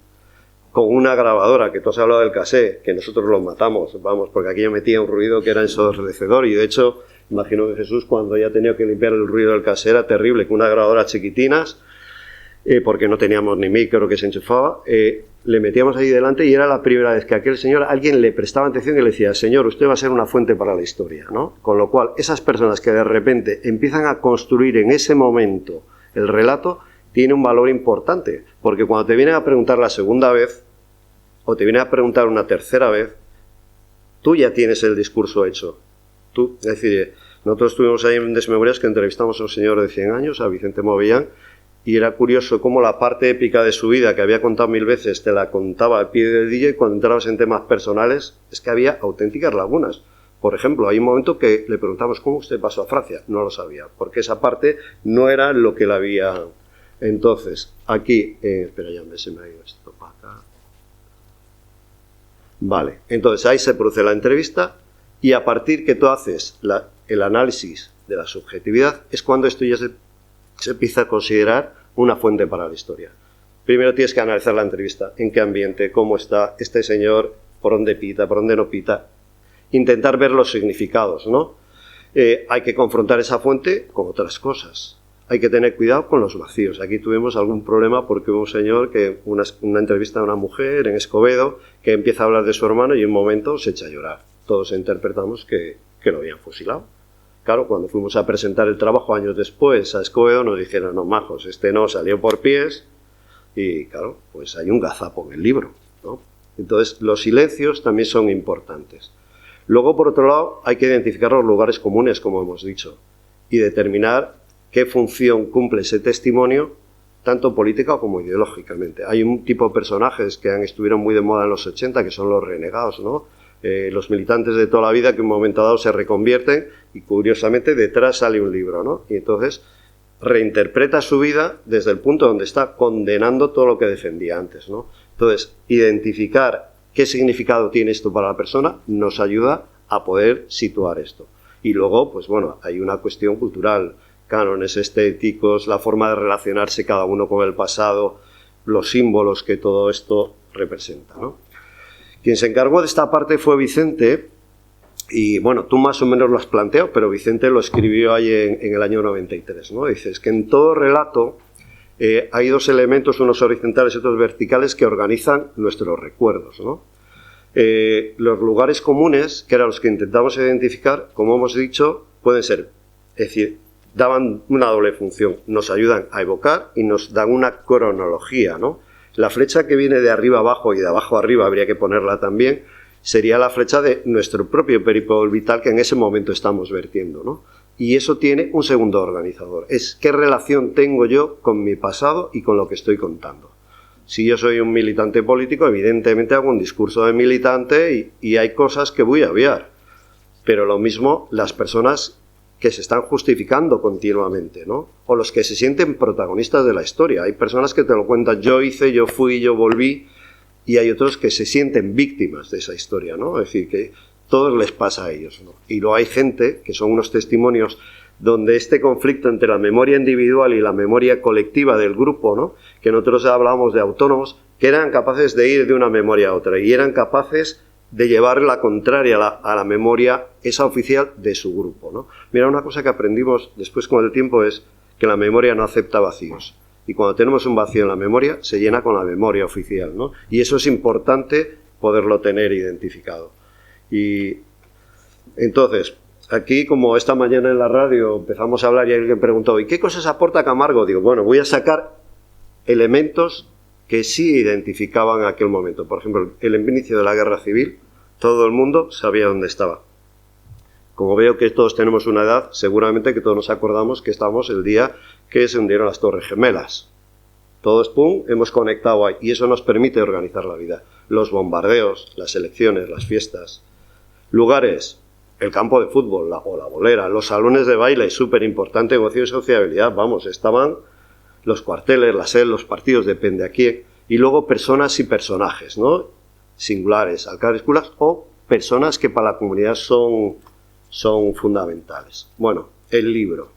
con una grabadora, que tú has hablado del casé, que nosotros lo matamos, vamos, porque aquello metía un ruido que era ensordecedor, y de hecho, imagino que Jesús, cuando ya tenía que limpiar el ruido del casé, era terrible, con una grabadora chiquitinas, porque no teníamos ni micro que se enchufaba, le metíamos ahí delante, y era la primera vez que aquel señor, alguien le prestaba atención y le decía: señor, usted va a ser una fuente para la historia, ¿no? Con lo cual, esas personas que de repente empiezan a construir en ese momento el relato, tiene un valor importante, porque cuando te vienen a preguntar la segunda vez, o te vienen a preguntar una tercera vez, tú ya tienes el discurso hecho. Es decir, nosotros estuvimos ahí en Desmemorias, que entrevistamos a un señor de 100 años, a Vicente Movillán, y era curioso cómo la parte épica de su vida, que había contado 1000 veces, te la contaba al pie del DJ, y cuando entrabas en temas personales, es que había auténticas lagunas. Por ejemplo, hay un momento que le preguntamos: ¿cómo usted pasó a Francia? No lo sabía, porque esa parte no era lo que la había. Entonces, aquí, espera, ya se me ha ido esto para acá. Vale, entonces ahí se produce la entrevista, y a partir que tú haces el análisis de la subjetividad, es cuando esto ya se se empieza a considerar una fuente para la historia. Primero tienes que analizar la entrevista, en qué ambiente, cómo está este señor, por dónde pita, por dónde no pita. Intentar ver los significados, ¿no? Hay que confrontar esa fuente con otras cosas. Hay que tener cuidado con los vacíos. Aquí tuvimos algún problema porque hubo un señor, que una entrevista a una mujer en Escobedo, que empieza a hablar de su hermano y en un momento se echa a llorar. Todos interpretamos que lo habían fusilado. Claro, cuando fuimos a presentar el trabajo años después a Escobedo nos dijeron, no, majos, este no salió por pies y claro, pues hay un gazapo en el libro, ¿no? Entonces, los silencios también son importantes. Luego, por otro lado, hay que identificar los lugares comunes, como hemos dicho, y determinar qué función cumple ese testimonio, tanto política como ideológicamente. Hay un tipo de personajes que estuvieron muy de moda en los 80, que son los renegados, ¿no? Los militantes de toda la vida que en un momento dado se reconvierten y, curiosamente, detrás sale un libro, ¿no? Y entonces reinterpreta su vida desde el punto donde está condenando todo lo que defendía antes, ¿no? Entonces, identificar qué significado tiene esto para la persona nos ayuda a poder situar esto. Y luego, pues bueno, hay una cuestión cultural, cánones estéticos, la forma de relacionarse cada uno con el pasado, los símbolos que todo esto representa, ¿no? Quien se encargó de esta parte fue Vicente, y bueno, tú más o menos lo has planteado, pero Vicente lo escribió ahí en el año 93, ¿no? Dices que en todo relato hay dos elementos, unos horizontales y otros verticales, que organizan nuestros recuerdos, ¿no? Los lugares comunes, que eran los que intentamos identificar, como hemos dicho, pueden ser, es decir, daban una doble función, nos ayudan a evocar y nos dan una cronología, ¿no? La flecha que viene de arriba abajo y de abajo arriba, habría que ponerla también, sería la flecha de nuestro propio periplo vital que en ese momento estamos vertiendo, ¿no? Y eso tiene un segundo organizador, es qué relación tengo yo con mi pasado y con lo que estoy contando. Si yo soy un militante político, evidentemente hago un discurso de militante y hay cosas que voy a obviar, pero lo mismo las personas que se están justificando continuamente, ¿no? O los que se sienten protagonistas de la historia. Hay personas que te lo cuentan, yo hice, yo fui, yo volví, y hay otros que se sienten víctimas de esa historia, ¿no? Es decir, que todo les pasa a ellos, ¿no? Y luego hay gente, que son unos testimonios, donde este conflicto entre la memoria individual y la memoria colectiva del grupo, ¿no? Que nosotros hablábamos de autónomos, que eran capaces de ir de una memoria a otra, y eran capaces de llevar la contraria a la memoria, esa oficial, de su grupo, ¿no? Mira, una cosa que aprendimos después con el tiempo es que la memoria no acepta vacíos. Y cuando tenemos un vacío en la memoria, se llena con la memoria oficial, ¿no? Y eso es importante poderlo tener identificado. Y entonces, aquí, como esta mañana en la radio empezamos a hablar y alguien preguntó, ¿y qué cosas aporta Camargo? Digo, bueno, voy a sacar elementos que sí identificaban en aquel momento. Por ejemplo, el inicio de la Guerra Civil, todo el mundo sabía dónde estaba. Como veo que todos tenemos una edad, seguramente que todos nos acordamos que estamos el día que se hundieron las Torres Gemelas. Todos, pum, hemos conectado ahí, y eso nos permite organizar la vida. Los bombardeos, las elecciones, las fiestas. Lugares, el campo de fútbol, o la bolera, los salones de baile, súper importante, negocio y sociabilidad, vamos, estaban los cuarteles, las sedes, los partidos, depende a quién. Y luego personas y personajes, ¿no? Singulares, alcaldes, curas, o personas que para la comunidad son fundamentales. Bueno, el libro.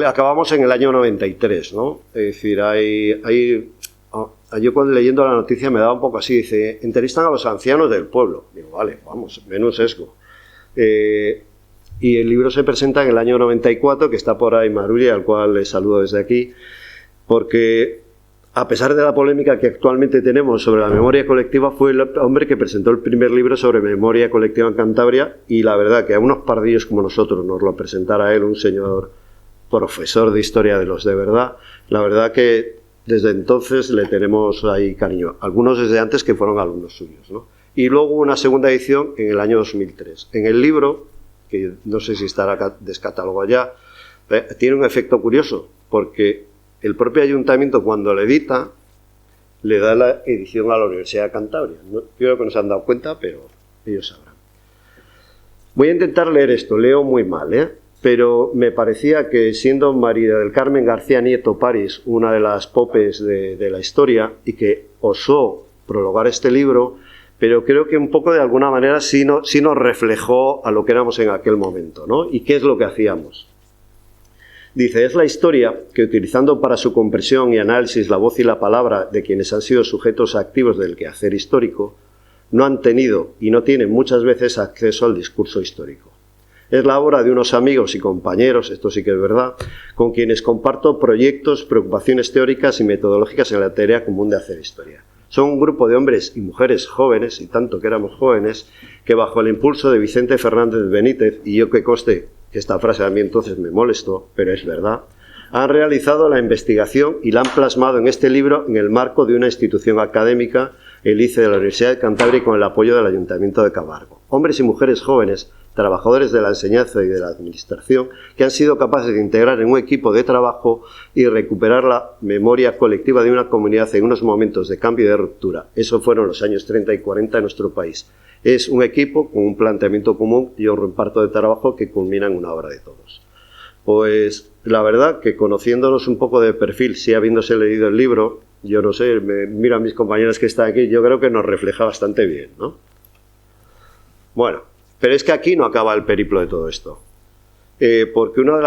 Acabamos en el año 93, ¿no? Es decir, yo cuando leyendo la noticia me daba un poco así, dice, entrevistan a los ancianos del pueblo. Digo, vale, vamos, menos sesgo. Y el libro se presenta en el año 94, que está por ahí Maruli, al cual les saludo desde aquí, porque a pesar de la polémica que actualmente tenemos sobre la memoria colectiva, fue el hombre que presentó el primer libro sobre memoria colectiva en Cantabria, y la verdad que a unos pardillos como nosotros nos lo presentara él, un señor profesor de historia de los de verdad, la verdad que desde entonces le tenemos ahí cariño, algunos desde antes que fueron alumnos suyos, ¿no? Y luego una segunda edición en el año 2003. En el libro, que no sé si estará descatalogado ya, tiene un efecto curioso, porque el propio ayuntamiento, cuando le edita, le da la edición a la Universidad de Cantabria. No, creo que no se han dado cuenta, pero ellos sabrán. Voy a intentar leer esto, leo muy mal, pero me parecía que, siendo María del Carmen García Nieto París una de las popes de la historia, y que osó prologar este libro, pero creo que un poco de alguna manera sí nos reflejó a lo que éramos en aquel momento, ¿no? Y qué es lo que hacíamos. Dice, es la historia que, utilizando para su comprensión y análisis la voz y la palabra de quienes han sido sujetos activos del quehacer histórico, no han tenido y no tienen muchas veces acceso al discurso histórico. Es la obra de unos amigos y compañeros, esto sí que es verdad, con quienes comparto proyectos, preocupaciones teóricas y metodológicas en la tarea común de hacer historia. Son un grupo de hombres y mujeres jóvenes, y tanto que éramos jóvenes, que bajo el impulso de Vicente Fernández Benítez, y yo que conste que esta frase a mí entonces me molestó, pero es verdad, han realizado la investigación y la han plasmado en este libro en el marco de una institución académica, el ICE de la Universidad de Cantabria, y con el apoyo del Ayuntamiento de Camargo. Hombres y mujeres jóvenes, trabajadores de la enseñanza y de la administración, que han sido capaces de integrar en un equipo de trabajo y recuperar la memoria colectiva de una comunidad en unos momentos de cambio y de ruptura. Eso fueron los años 30 y 40 en nuestro país. Es un equipo con un planteamiento común y un reparto de trabajo que culmina en una obra de todos. Pues la verdad que, conociéndonos un poco de perfil, sí habiéndose leído el libro, yo no sé, me miro a mis compañeros que están aquí, yo creo que nos refleja bastante bien, ¿no? Bueno, pero es que aquí no acaba el periplo de todo esto. Porque una de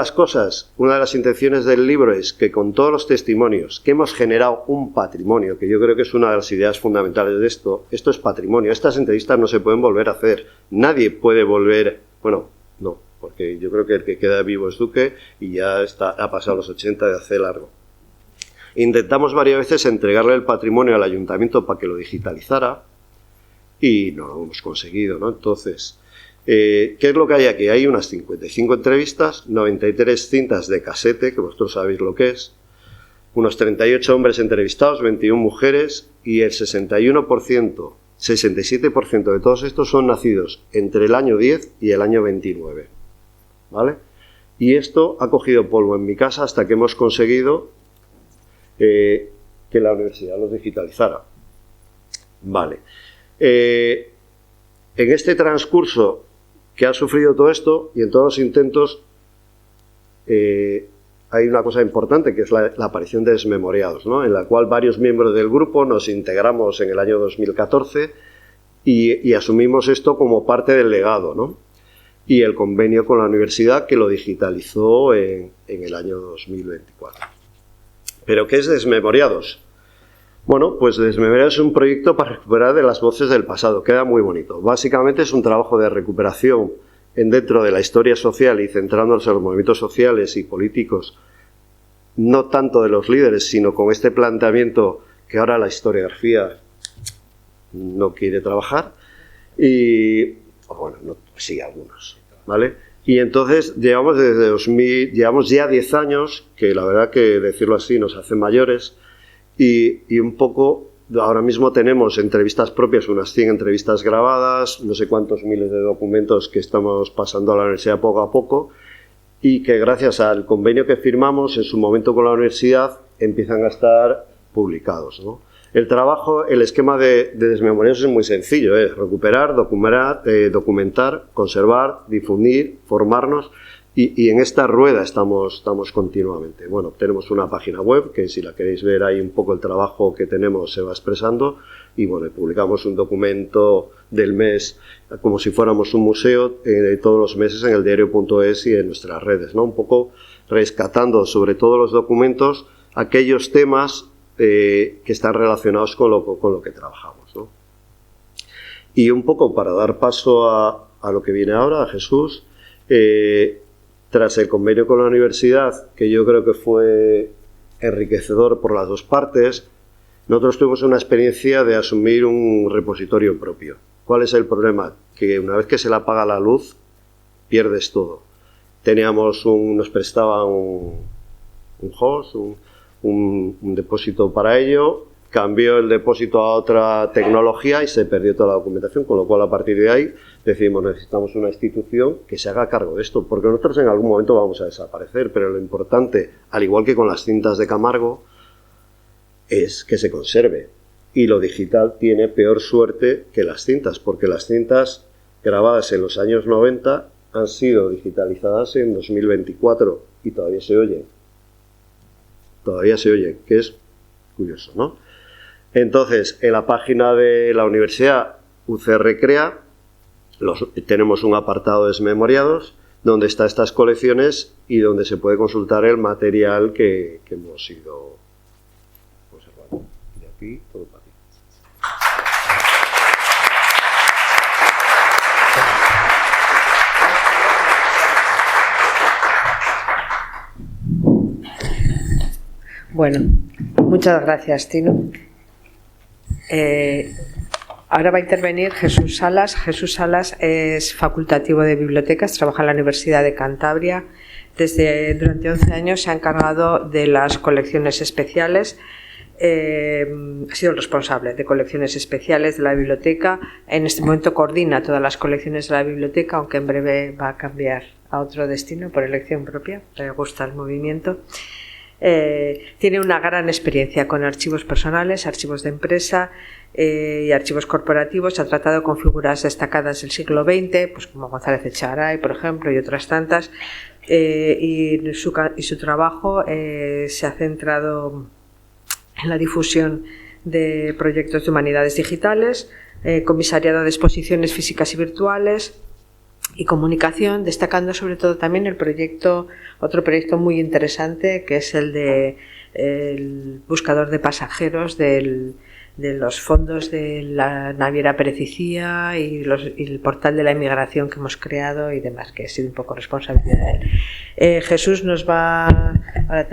las intenciones del libro es que, con todos los testimonios, que hemos generado un patrimonio, que yo creo que es una de las ideas fundamentales de esto es patrimonio. Estas entrevistas no se pueden volver a hacer. Nadie puede volver, bueno, no, porque yo creo que el que queda vivo es Duque y ya ha pasado los 80 de hace largo. Intentamos varias veces entregarle el patrimonio al ayuntamiento para que lo digitalizara y no lo hemos conseguido, ¿no? Entonces, ¿qué es lo que hay aquí? Hay unas 55 entrevistas, 93 cintas de casete, que vosotros sabéis lo que es, unos 38 hombres entrevistados, 21 mujeres, y el 61%, 67% de todos estos son nacidos entre el año 10 y el año 29, ¿vale? Y esto ha cogido polvo en mi casa hasta que hemos conseguido que la universidad los digitalizara. Vale. En este transcurso que ha sufrido todo esto y en todos los intentos, hay una cosa importante, que es la aparición de Desmemoriados, ¿no? En la cual varios miembros del grupo nos integramos en el año 2014 y asumimos esto como parte del legado, ¿no? Y el convenio con la universidad, que lo digitalizó en el año 2024. ¿Pero qué es Desmemoriados? Bueno, pues Desmemoriados es un proyecto para recuperar de las voces del pasado. Queda muy bonito. Básicamente es un trabajo de recuperación dentro de la historia social y centrándonos en los movimientos sociales y políticos, no tanto de los líderes, sino con este planteamiento que ahora la historiografía no quiere trabajar. Y, bueno, no, sí, algunos, ¿vale? Y entonces llevamos ya 10 años, que la verdad que decirlo así nos hace mayores, y un poco, ahora mismo tenemos entrevistas propias, unas 100 entrevistas grabadas, no sé cuántos miles de documentos que estamos pasando a la universidad poco a poco, y que gracias al convenio que firmamos en su momento con la universidad empiezan a estar publicados, ¿no? El trabajo, el esquema de Desmemoriados es muy sencillo, es recuperar, documentar, conservar, difundir, formarnos, y en esta rueda estamos continuamente. Bueno, tenemos una página web que, si la queréis ver, ahí un poco el trabajo que tenemos se va expresando, y bueno, publicamos un documento del mes como si fuéramos un museo todos los meses en el diario.es y en nuestras redes, ¿no? Un poco rescatando sobre todo los documentos aquellos temas que están relacionados con lo que trabajamos, ¿no? Y un poco para dar paso a lo que viene ahora, a Jesús, tras el convenio con la universidad, que yo creo que fue enriquecedor por las dos partes, nosotros tuvimos una experiencia de asumir un repositorio propio. ¿Cuál es el problema? Que una vez que se le apaga la luz, pierdes todo. Nos prestaban un host, un depósito para ello, cambió el depósito a otra tecnología y se perdió toda la documentación, con lo cual a partir de ahí decidimos necesitamos una institución que se haga cargo de esto, porque nosotros en algún momento vamos a desaparecer, pero lo importante, al igual que con las cintas de Camargo, es que se conserve. Y lo digital tiene peor suerte que las cintas, porque las cintas grabadas en los años 90 han sido digitalizadas en 2024 y todavía se oyen. Todavía se oyen, que es curioso, ¿no? Entonces, en la página de la universidad UCR Crea tenemos un apartado de Desmemoriados, donde están estas colecciones y donde se puede consultar el material que hemos ido conservando. Y aquí todo para ti. Bueno, muchas gracias, Tino. Ahora va a intervenir Jesús Salas. Jesús Salas es facultativo de bibliotecas, trabaja en la Universidad de Cantabria. Durante 11 años se ha encargado de las colecciones especiales. Ha sido el responsable de colecciones especiales de la biblioteca. En este momento coordina todas las colecciones de la biblioteca, aunque en breve va a cambiar a otro destino por elección propia. Le gusta el movimiento. Tiene una gran experiencia con archivos personales, archivos de empresa y archivos corporativos. Ha tratado con figuras destacadas del siglo XX, pues como González Echaray, por ejemplo, y otras tantas. Y su trabajo se ha centrado en la difusión de proyectos de humanidades digitales, comisariado de exposiciones físicas y virtuales y comunicación, destacando sobre todo también otro proyecto muy interesante, que es el buscador de pasajeros de los fondos de la naviera Pérez y Cía y el portal de la inmigración que hemos creado y demás, que ha sido un poco responsabilidad de él. Jesús nos va a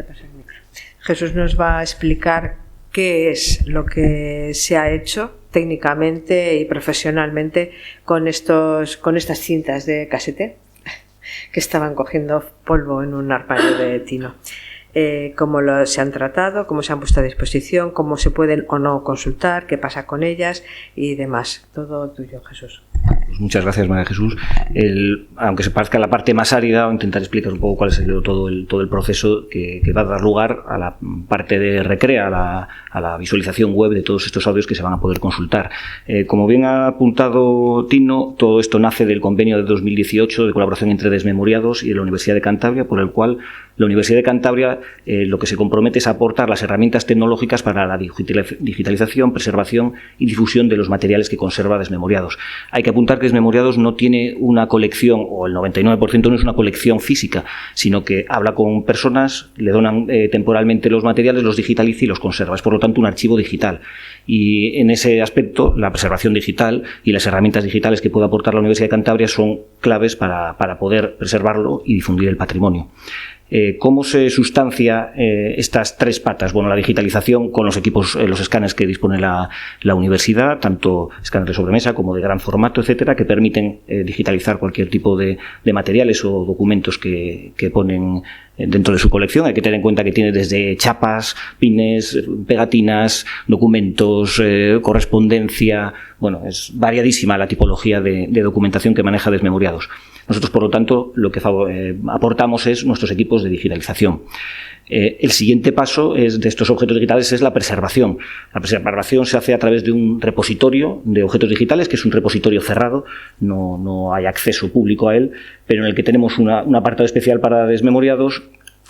explicar qué es lo que se ha hecho técnicamente y profesionalmente con estas cintas de casete que estaban cogiendo polvo en un armario de Tino. Cómo se han tratado, cómo se han puesto a disposición, cómo se pueden o no consultar, qué pasa con ellas y demás. Todo tuyo, Jesús. Pues muchas gracias, María Jesús. Aunque se parezca la parte más árida, voy a intentar explicar un poco cuál es todo el proceso que va a dar lugar a la parte de Recrea, a la visualización web de todos estos audios que se van a poder consultar. Como bien ha apuntado Tino, todo esto nace del convenio de 2018 de colaboración entre Desmemoriados y de la Universidad de Cantabria, por el cual la Universidad de Cantabria lo que se compromete es aportar las herramientas tecnológicas para la digitalización, preservación y difusión de los materiales que conserva Desmemoriados. Hay que apuntar que Desmemoriados no tiene una colección, o el 99% no es una colección física, sino que habla con personas, le donan temporalmente los materiales, los digitaliza y los conserva. Es por lo tanto un archivo digital. Y en ese aspecto, la preservación digital y las herramientas digitales que puede aportar la Universidad de Cantabria son claves para poder preservarlo y difundir el patrimonio. ¿Cómo se sustancia estas tres patas? Bueno, la digitalización con los equipos, los escáneres que dispone la universidad, tanto escáneres de sobremesa como de gran formato, etcétera, que permiten digitalizar cualquier tipo de materiales o documentos que ponen dentro de su colección. Hay que tener en cuenta que tiene desde chapas, pines, pegatinas, documentos, correspondencia. Bueno, es variadísima la tipología de documentación que maneja Desmemoriados. Nosotros, por lo tanto, lo que aportamos es nuestros equipos de digitalización. El siguiente paso de estos objetos digitales es la preservación. La preservación se hace a través de un repositorio de objetos digitales, que es un repositorio cerrado, no hay acceso público a él, pero en el que tenemos un apartado especial para Desmemoriados.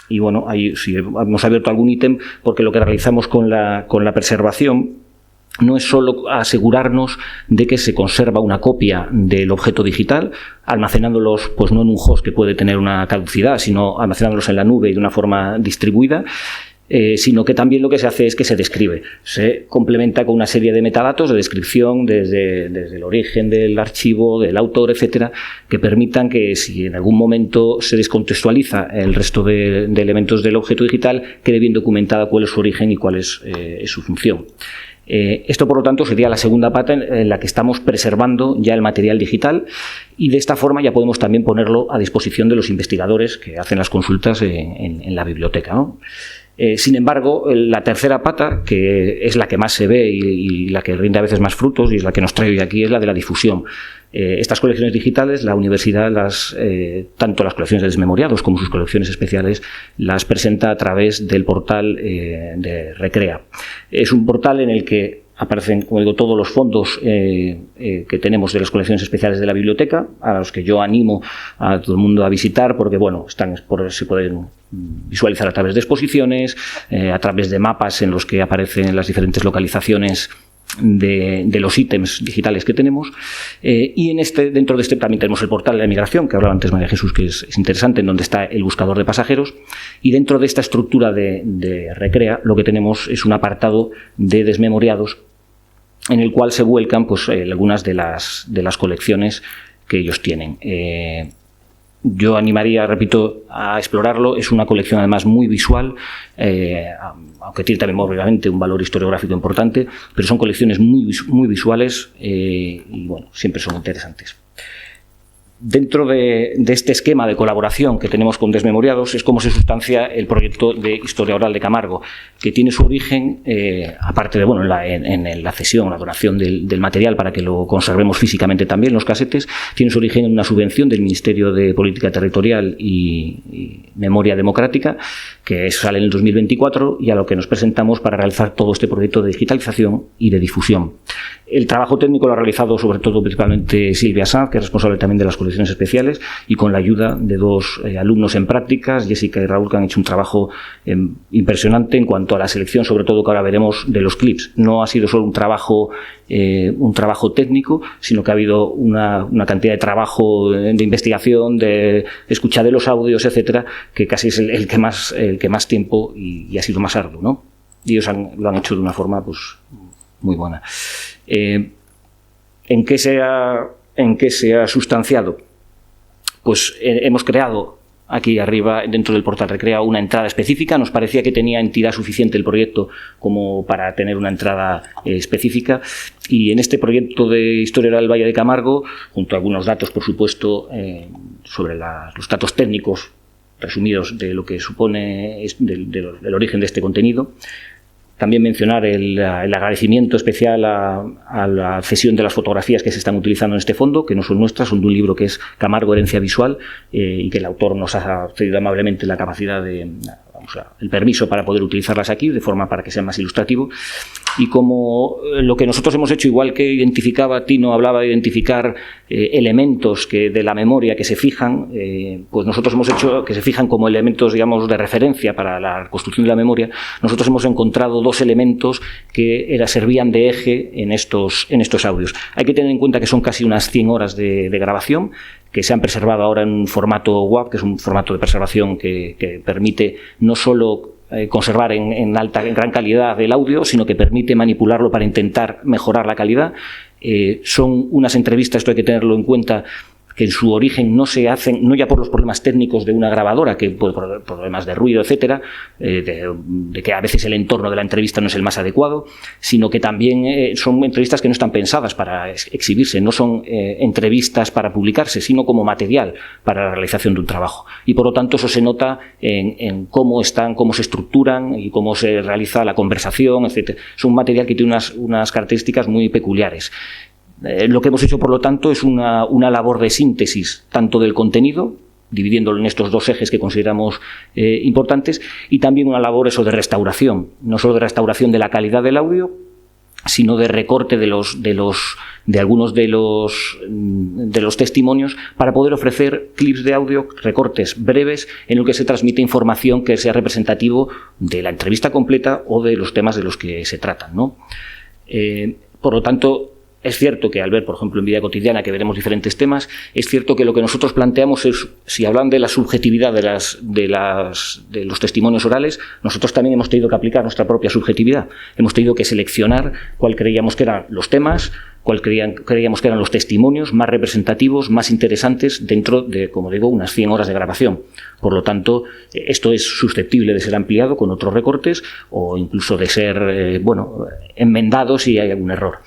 Y bueno, ahí sí hemos abierto algún ítem, porque lo que realizamos con la preservación no es solo asegurarnos de que se conserva una copia del objeto digital, almacenándolos pues no en un host que puede tener una caducidad, sino almacenándolos en la nube y de una forma distribuida, sino que también lo que se hace es que se describe. Se complementa con una serie de metadatos de descripción desde el origen del archivo, del autor, etcétera, que permitan que si en algún momento se descontextualiza el resto de elementos del objeto digital, quede bien documentada cuál es su origen y cuál es su función. Esto, por lo tanto, sería la segunda pata en la que estamos preservando ya el material digital, y de esta forma ya podemos también ponerlo a disposición de los investigadores que hacen las consultas en la biblioteca, ¿no? Sin embargo, la tercera pata, que es la que más se ve y la que rinde a veces más frutos y es la que nos trae hoy aquí, es la de la difusión. Estas colecciones digitales, la universidad, tanto las colecciones de Desmemoriados como sus colecciones especiales, las presenta a través del portal de Recrea. Es un portal en el que aparecen, como digo, todos los fondos que tenemos de las colecciones especiales de la biblioteca, a los que yo animo a todo el mundo a visitar, porque bueno, se pueden visualizar a través de exposiciones, a través de mapas en los que aparecen las diferentes localizaciones de los ítems digitales que tenemos. Y dentro de este también tenemos el portal de la migración, que hablaba antes María Jesús, que es interesante, en donde está el buscador de pasajeros. Y dentro de esta estructura de Recrea, lo que tenemos es un apartado de desmemoriados, en el cual se vuelcan pues, algunas de las colecciones que ellos tienen. Yo animaría, repito, a explorarlo. Es una colección además muy visual, aunque tiene también obviamente un valor historiográfico importante, pero son colecciones muy visuales y bueno, siempre son interesantes. Dentro de este esquema de colaboración que tenemos con Desmemoriados es como se sustancia el proyecto de Historia Oral de Camargo, que tiene su origen, aparte de en la cesión, la donación del material para que lo conservemos físicamente también, los casetes, tiene su origen en una subvención del Ministerio de Política Territorial y Memoria Democrática, que sale en el 2024 y a lo que nos presentamos para realizar todo este proyecto de digitalización y de difusión. El trabajo técnico lo ha realizado sobre todo principalmente Silvia Sanz, que es responsable también de las colecciones especiales, y con la ayuda de dos alumnos en prácticas, Jessica y Raúl, que han hecho un trabajo impresionante en cuanto a la selección, sobre todo que ahora veremos, de los clips. No ha sido solo un trabajo técnico, sino que ha habido una cantidad de trabajo de investigación, de escucha de los audios, etcétera, que casi es el que más tiempo y ha sido más arduo, ¿no? Y ellos lo han hecho de una forma pues muy buena. ¿En qué se ha sustanciado? Pues hemos creado aquí arriba, dentro del portal Recrea, una entrada específica. Nos parecía que tenía entidad suficiente el proyecto como para tener una entrada específica. Y en este proyecto de Historia Oral del Valle de Camargo, junto a algunos datos, por supuesto, sobre los datos técnicos resumidos de lo que supone del origen de este contenido. También mencionar el agradecimiento especial a la cesión de las fotografías que se están utilizando en este fondo, que no son nuestras, son de un libro que es Camargo, Herencia Visual, y que el autor nos ha cedido amablemente la capacidad el permiso para poder utilizarlas aquí, de forma para que sea más ilustrativo. Y como lo que nosotros hemos hecho, igual que Tino hablaba de identificar elementos de la memoria que se fijan, pues nosotros hemos hecho que se fijan como elementos, digamos, de referencia para la construcción de la memoria. Nosotros hemos encontrado dos elementos que servían de eje en estos audios. Hay que tener en cuenta que son casi unas 100 horas de grabación, que se han preservado ahora en un formato WAV, que es un formato de preservación que permite no solo conservar en gran calidad el audio, sino que permite manipularlo para intentar mejorar la calidad. Son unas entrevistas, esto hay que tenerlo en cuenta, que en su origen no se hacen, no ya por los problemas técnicos de una grabadora, que por problemas de ruido, etcétera, de que a veces el entorno de la entrevista no es el más adecuado, sino que también son entrevistas que no están pensadas para exhibirse, no son entrevistas para publicarse, sino como material para la realización de un trabajo. Y por lo tanto eso se nota en cómo se estructuran y cómo se realiza la conversación, etcétera. Es un material que tiene unas características muy peculiares. Lo que hemos hecho, por lo tanto, es una labor de síntesis tanto del contenido, dividiéndolo en estos dos ejes que consideramos importantes, y también una labor de restauración, no solo de restauración de la calidad del audio, sino de recorte de algunos de los testimonios, para poder ofrecer clips de audio, recortes breves en los que se transmite información que sea representativo de la entrevista completa o de los temas de los que se tratan, ¿no? Por lo tanto, es cierto que al ver, por ejemplo, en Vida Cotidiana, que veremos diferentes temas, es cierto que lo que nosotros planteamos es, si hablan de la subjetividad de los testimonios orales, nosotros también hemos tenido que aplicar nuestra propia subjetividad. Hemos tenido que seleccionar cuál creíamos que eran los temas, cuál creíamos que eran los testimonios más representativos, más interesantes dentro de, como digo, unas 100 horas de grabación. Por lo tanto, esto es susceptible de ser ampliado con otros recortes o incluso de ser, enmendado si hay algún error.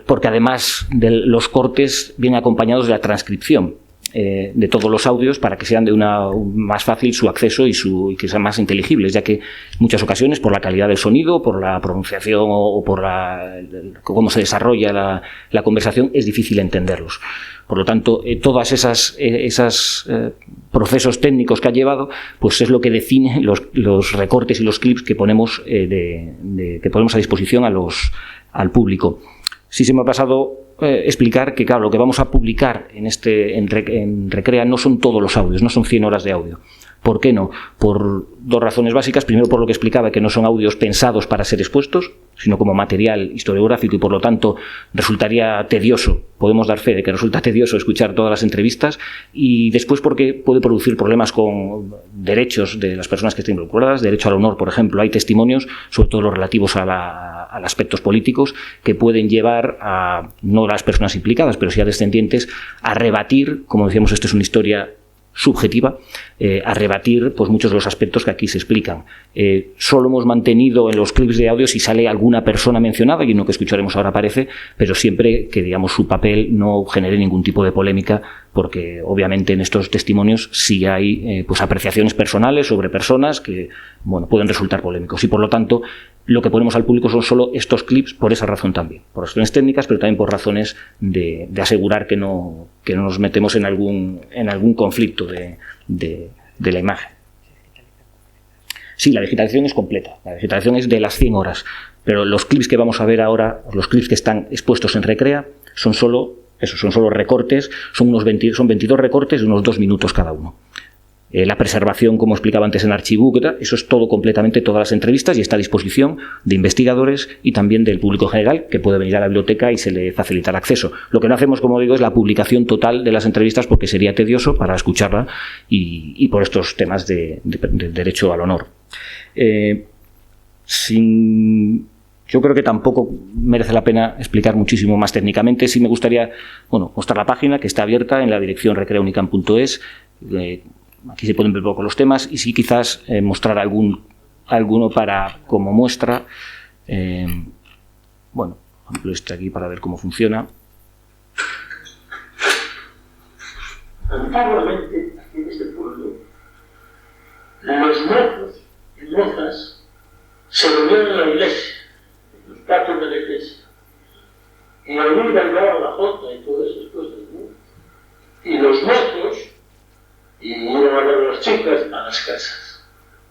Porque además de los cortes vienen acompañados de la transcripción de todos los audios para que sean más fácil su acceso y que sean más inteligibles, ya que en muchas ocasiones, por la calidad del sonido, por la pronunciación o por cómo se desarrolla la conversación, es difícil entenderlos. Por lo tanto, todas esas procesos técnicos que ha llevado, pues es lo que define los recortes y los clips que ponemos a disposición al público. Sí se me ha pasado explicar que, claro, lo que vamos a publicar en Recrea no son todos los audios, no son 100 horas de audio. ¿Por qué no? Por dos razones básicas. Primero, por lo que explicaba, que no son audios pensados para ser expuestos, sino como material historiográfico y, por lo tanto, resultaría tedioso. Podemos dar fe de que resulta tedioso escuchar todas las entrevistas. Y después, porque puede producir problemas con derechos de las personas que estén involucradas, derecho al honor, por ejemplo. Hay testimonios, sobre todo los relativos a aspectos políticos, que pueden llevar a, no a las personas implicadas, pero sí a descendientes, a rebatir, como decíamos, esto es una historia subjetiva, a rebatir pues muchos de los aspectos que aquí se explican. Solo hemos mantenido en los clips de audio si sale alguna persona mencionada, y uno que escucharemos ahora aparece, pero siempre que, digamos, su papel no genere ningún tipo de polémica, porque obviamente en estos testimonios sí hay pues apreciaciones personales sobre personas que, bueno, pueden resultar polémicos, y por lo tanto lo que ponemos al público son solo estos clips por esa razón también, por razones técnicas, pero también por razones de asegurar que no nos metemos en algún conflicto de la imagen. Sí, la digitalización es completa, la digitalización es de las 100 horas, pero los clips que vamos a ver ahora, los clips que están expuestos en Recrea, son solo recortes, son 22 recortes de unos 2 minutos cada uno. La preservación, como explicaba antes en Archibook, eso es todo, completamente todas las entrevistas, y está a disposición de investigadores y también del público general, que puede venir a la biblioteca y se le facilita el acceso. Lo que no hacemos, como digo, es la publicación total de las entrevistas, porque sería tedioso para escucharla y por estos temas de derecho al honor. Yo creo que tampoco merece la pena explicar muchísimo más técnicamente. Sí me gustaría, mostrar la página, que está abierta en la dirección recreaunicam.es. Aquí se pueden ver un poco los temas, y sí, quizás mostrar alguno como muestra. Por ejemplo, este aquí, para ver cómo funciona. Antiguamente, aquí en este pueblo, los mozos y mozas se reunían en la iglesia, en los patios de la iglesia, y allí bailaban la jota y todas esas cosas, ¿no? Y los mozos iban a ver a las chicas a las casas.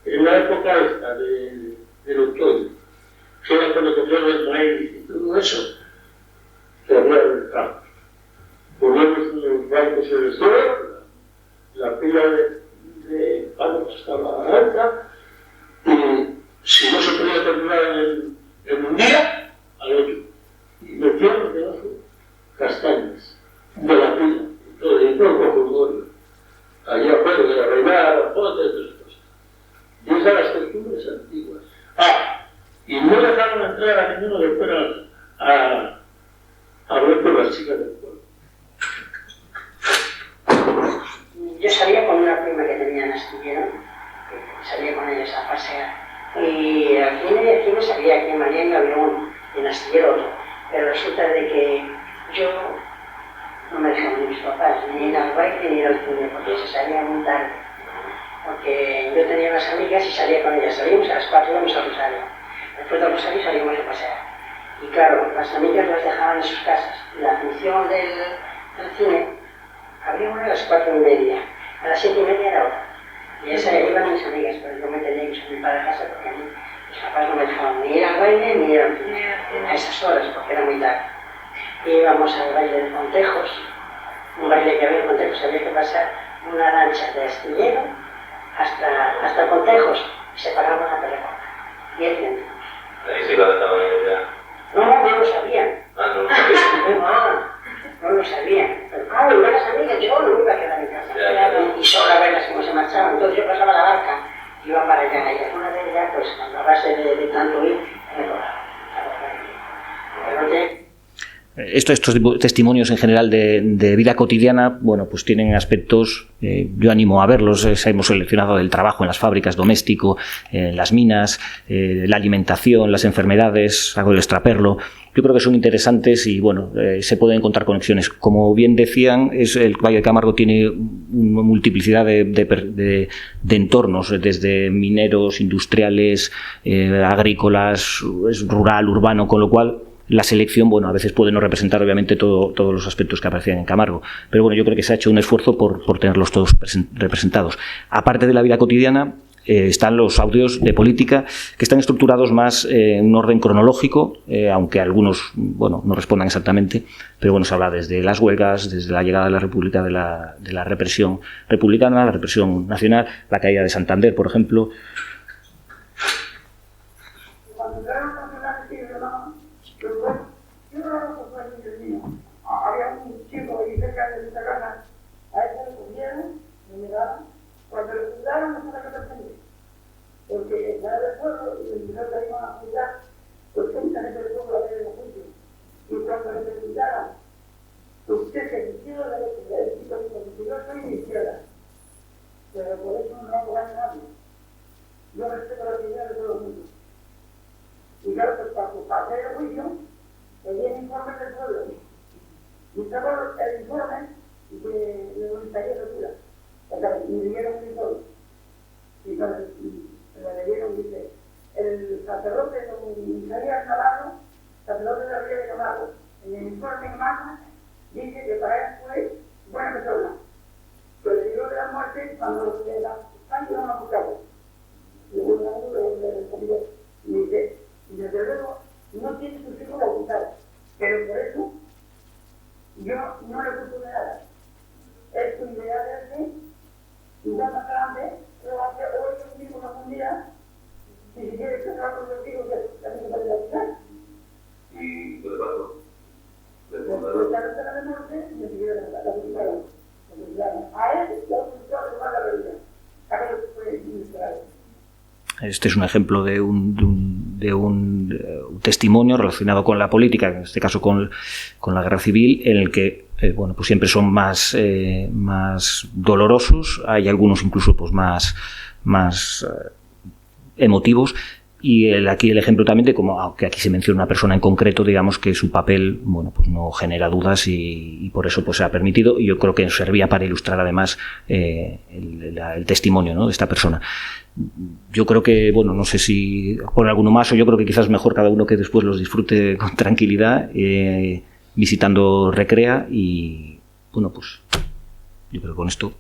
En la época esta del otoño, que era cuando cogían el maíz y todo eso, se hablaba del campo. Poníamos unos bancos en el suelo, la pila de palos estaba alta, y si no se podía terminar en un día, al otro. Y metíamos debajo castañas de la pila, y todo con jugón. Allá afuera de la reina, la foto, y todas esas cosas. Y esas eran las costumbres antiguas. Y no dejaron entrar a ninguno de fuera a ver por las chicas del pueblo. Yo salía con una prima que tenía en Astillero, que salía con ellos a pasear. Y aquí me salía, aquí en Marién había uno, en Astillero otro. Pero resulta de que yo no me dejaban ni mis papás, ni ir al baile ni ir al cine, porque se salía muy tarde. Porque yo tenía unas amigas y salía con ellas. Salíamos a las 4, íbamos a Rosario. Después de Rosario salíamos a pasear. Y claro, las amigas las dejaban en sus casas. La función del cine había una a las 4:30. A las 7:30 era otra. Y esa iban mis amigas, pero yo me tenía que subir para casa porque a mí mis papás no me dejaban ni ir al baile ni ir al cine a esas horas, porque era muy tarde. Íbamos al baile de Contejos, un baile que había en Contejos, había que pasar una lancha de Astillero hasta Contejos, y se pagaba una pelota. 10 centavos. Ahí sí lo dejaban ya. No lo sabían. No lo sabían. Pero iban las amigas, yo no me iba a quedar en casa. Y solo a verlas cómo se marchaban. Entonces yo pasaba la barca, iba para allá, y alguna de ellas, pues a base de tanto ir, me cobraba. Estos testimonios en general de vida cotidiana, pues tienen aspectos, yo animo a verlos. Hemos seleccionado el trabajo en las fábricas, doméstico, en las minas, la alimentación, las enfermedades, algo del extraperlo. Yo creo que son interesantes y se pueden encontrar conexiones. Como bien decían, el Valle de Camargo tiene una multiplicidad de entornos, desde mineros, industriales, agrícolas, rural, urbano, con lo cual la selección, a veces puede no representar obviamente todos los aspectos que aparecían en Camargo, pero yo creo que se ha hecho un esfuerzo por tenerlos todos representados. Aparte de la vida cotidiana, están los audios de política, que están estructurados más en un orden cronológico, aunque algunos no respondan exactamente, pero bueno, se habla desde las huelgas, desde la llegada de la República, de la represión republicana, la represión nacional, la caída de Santander, por ejemplo. Cuando entraron los nacionales y hermanos, pues bueno, yo no lo fue el mío. Había un chico ahí cerca de esta casa, a ese le cogieron, me miraron. Cuando le juzgaron, no se la pertenece. Porque era del pueblo y el señor que iban a juzgar, pues mucha gente del pueblo había ido juicio. Y cuando le juzgaron, usted se vistió de derecha, el chico dijo, yo soy de izquierda. Pero por eso no hago daño a nadie. Yo respeto la opinión de todo el mundo. Y claro, pues para hacer el juicio, pedían informes del pueblo. Y estaba el informe de voluntarios de cura. Y me dieron un informe. Y cuando me dieron, dice, el sacerdote de Isaías Navarro, sacerdote de Río de Navarro, en el informe en masa, dice que para él fue buena persona. Pero el libro de la muerte, cuando le da sangre no lo buscaba. Y luego le respondió, y dice, y desde luego, no tiene sus hijos bautizados. Pero por eso, yo no le culpo de nada. Es su idea de así, y más adelante, lo hace hoy un hijo algún día, y si quiere casar con los hijos, también se puede bautizar. ¿Y qué le pasó? ¿Le Pues mandaron? la persona de muerte, me siguieron la bautizaron. A él, la bautizaron de mala realidad. A ver, fue inesperado. Este es un ejemplo de un testimonio relacionado con la política, en este caso con la guerra civil, en el que pues siempre son más dolorosos, hay algunos incluso pues más emotivos, y aquí el ejemplo también de cómo, aunque aquí se menciona una persona en concreto, digamos que su papel pues no genera dudas y por eso pues se ha permitido, y yo creo que servía para ilustrar además el testimonio, ¿no?, de esta persona. Yo creo que, no sé si pone alguno más, o yo creo que quizás mejor cada uno que después los disfrute con tranquilidad, visitando Recrea, y pues yo creo que con esto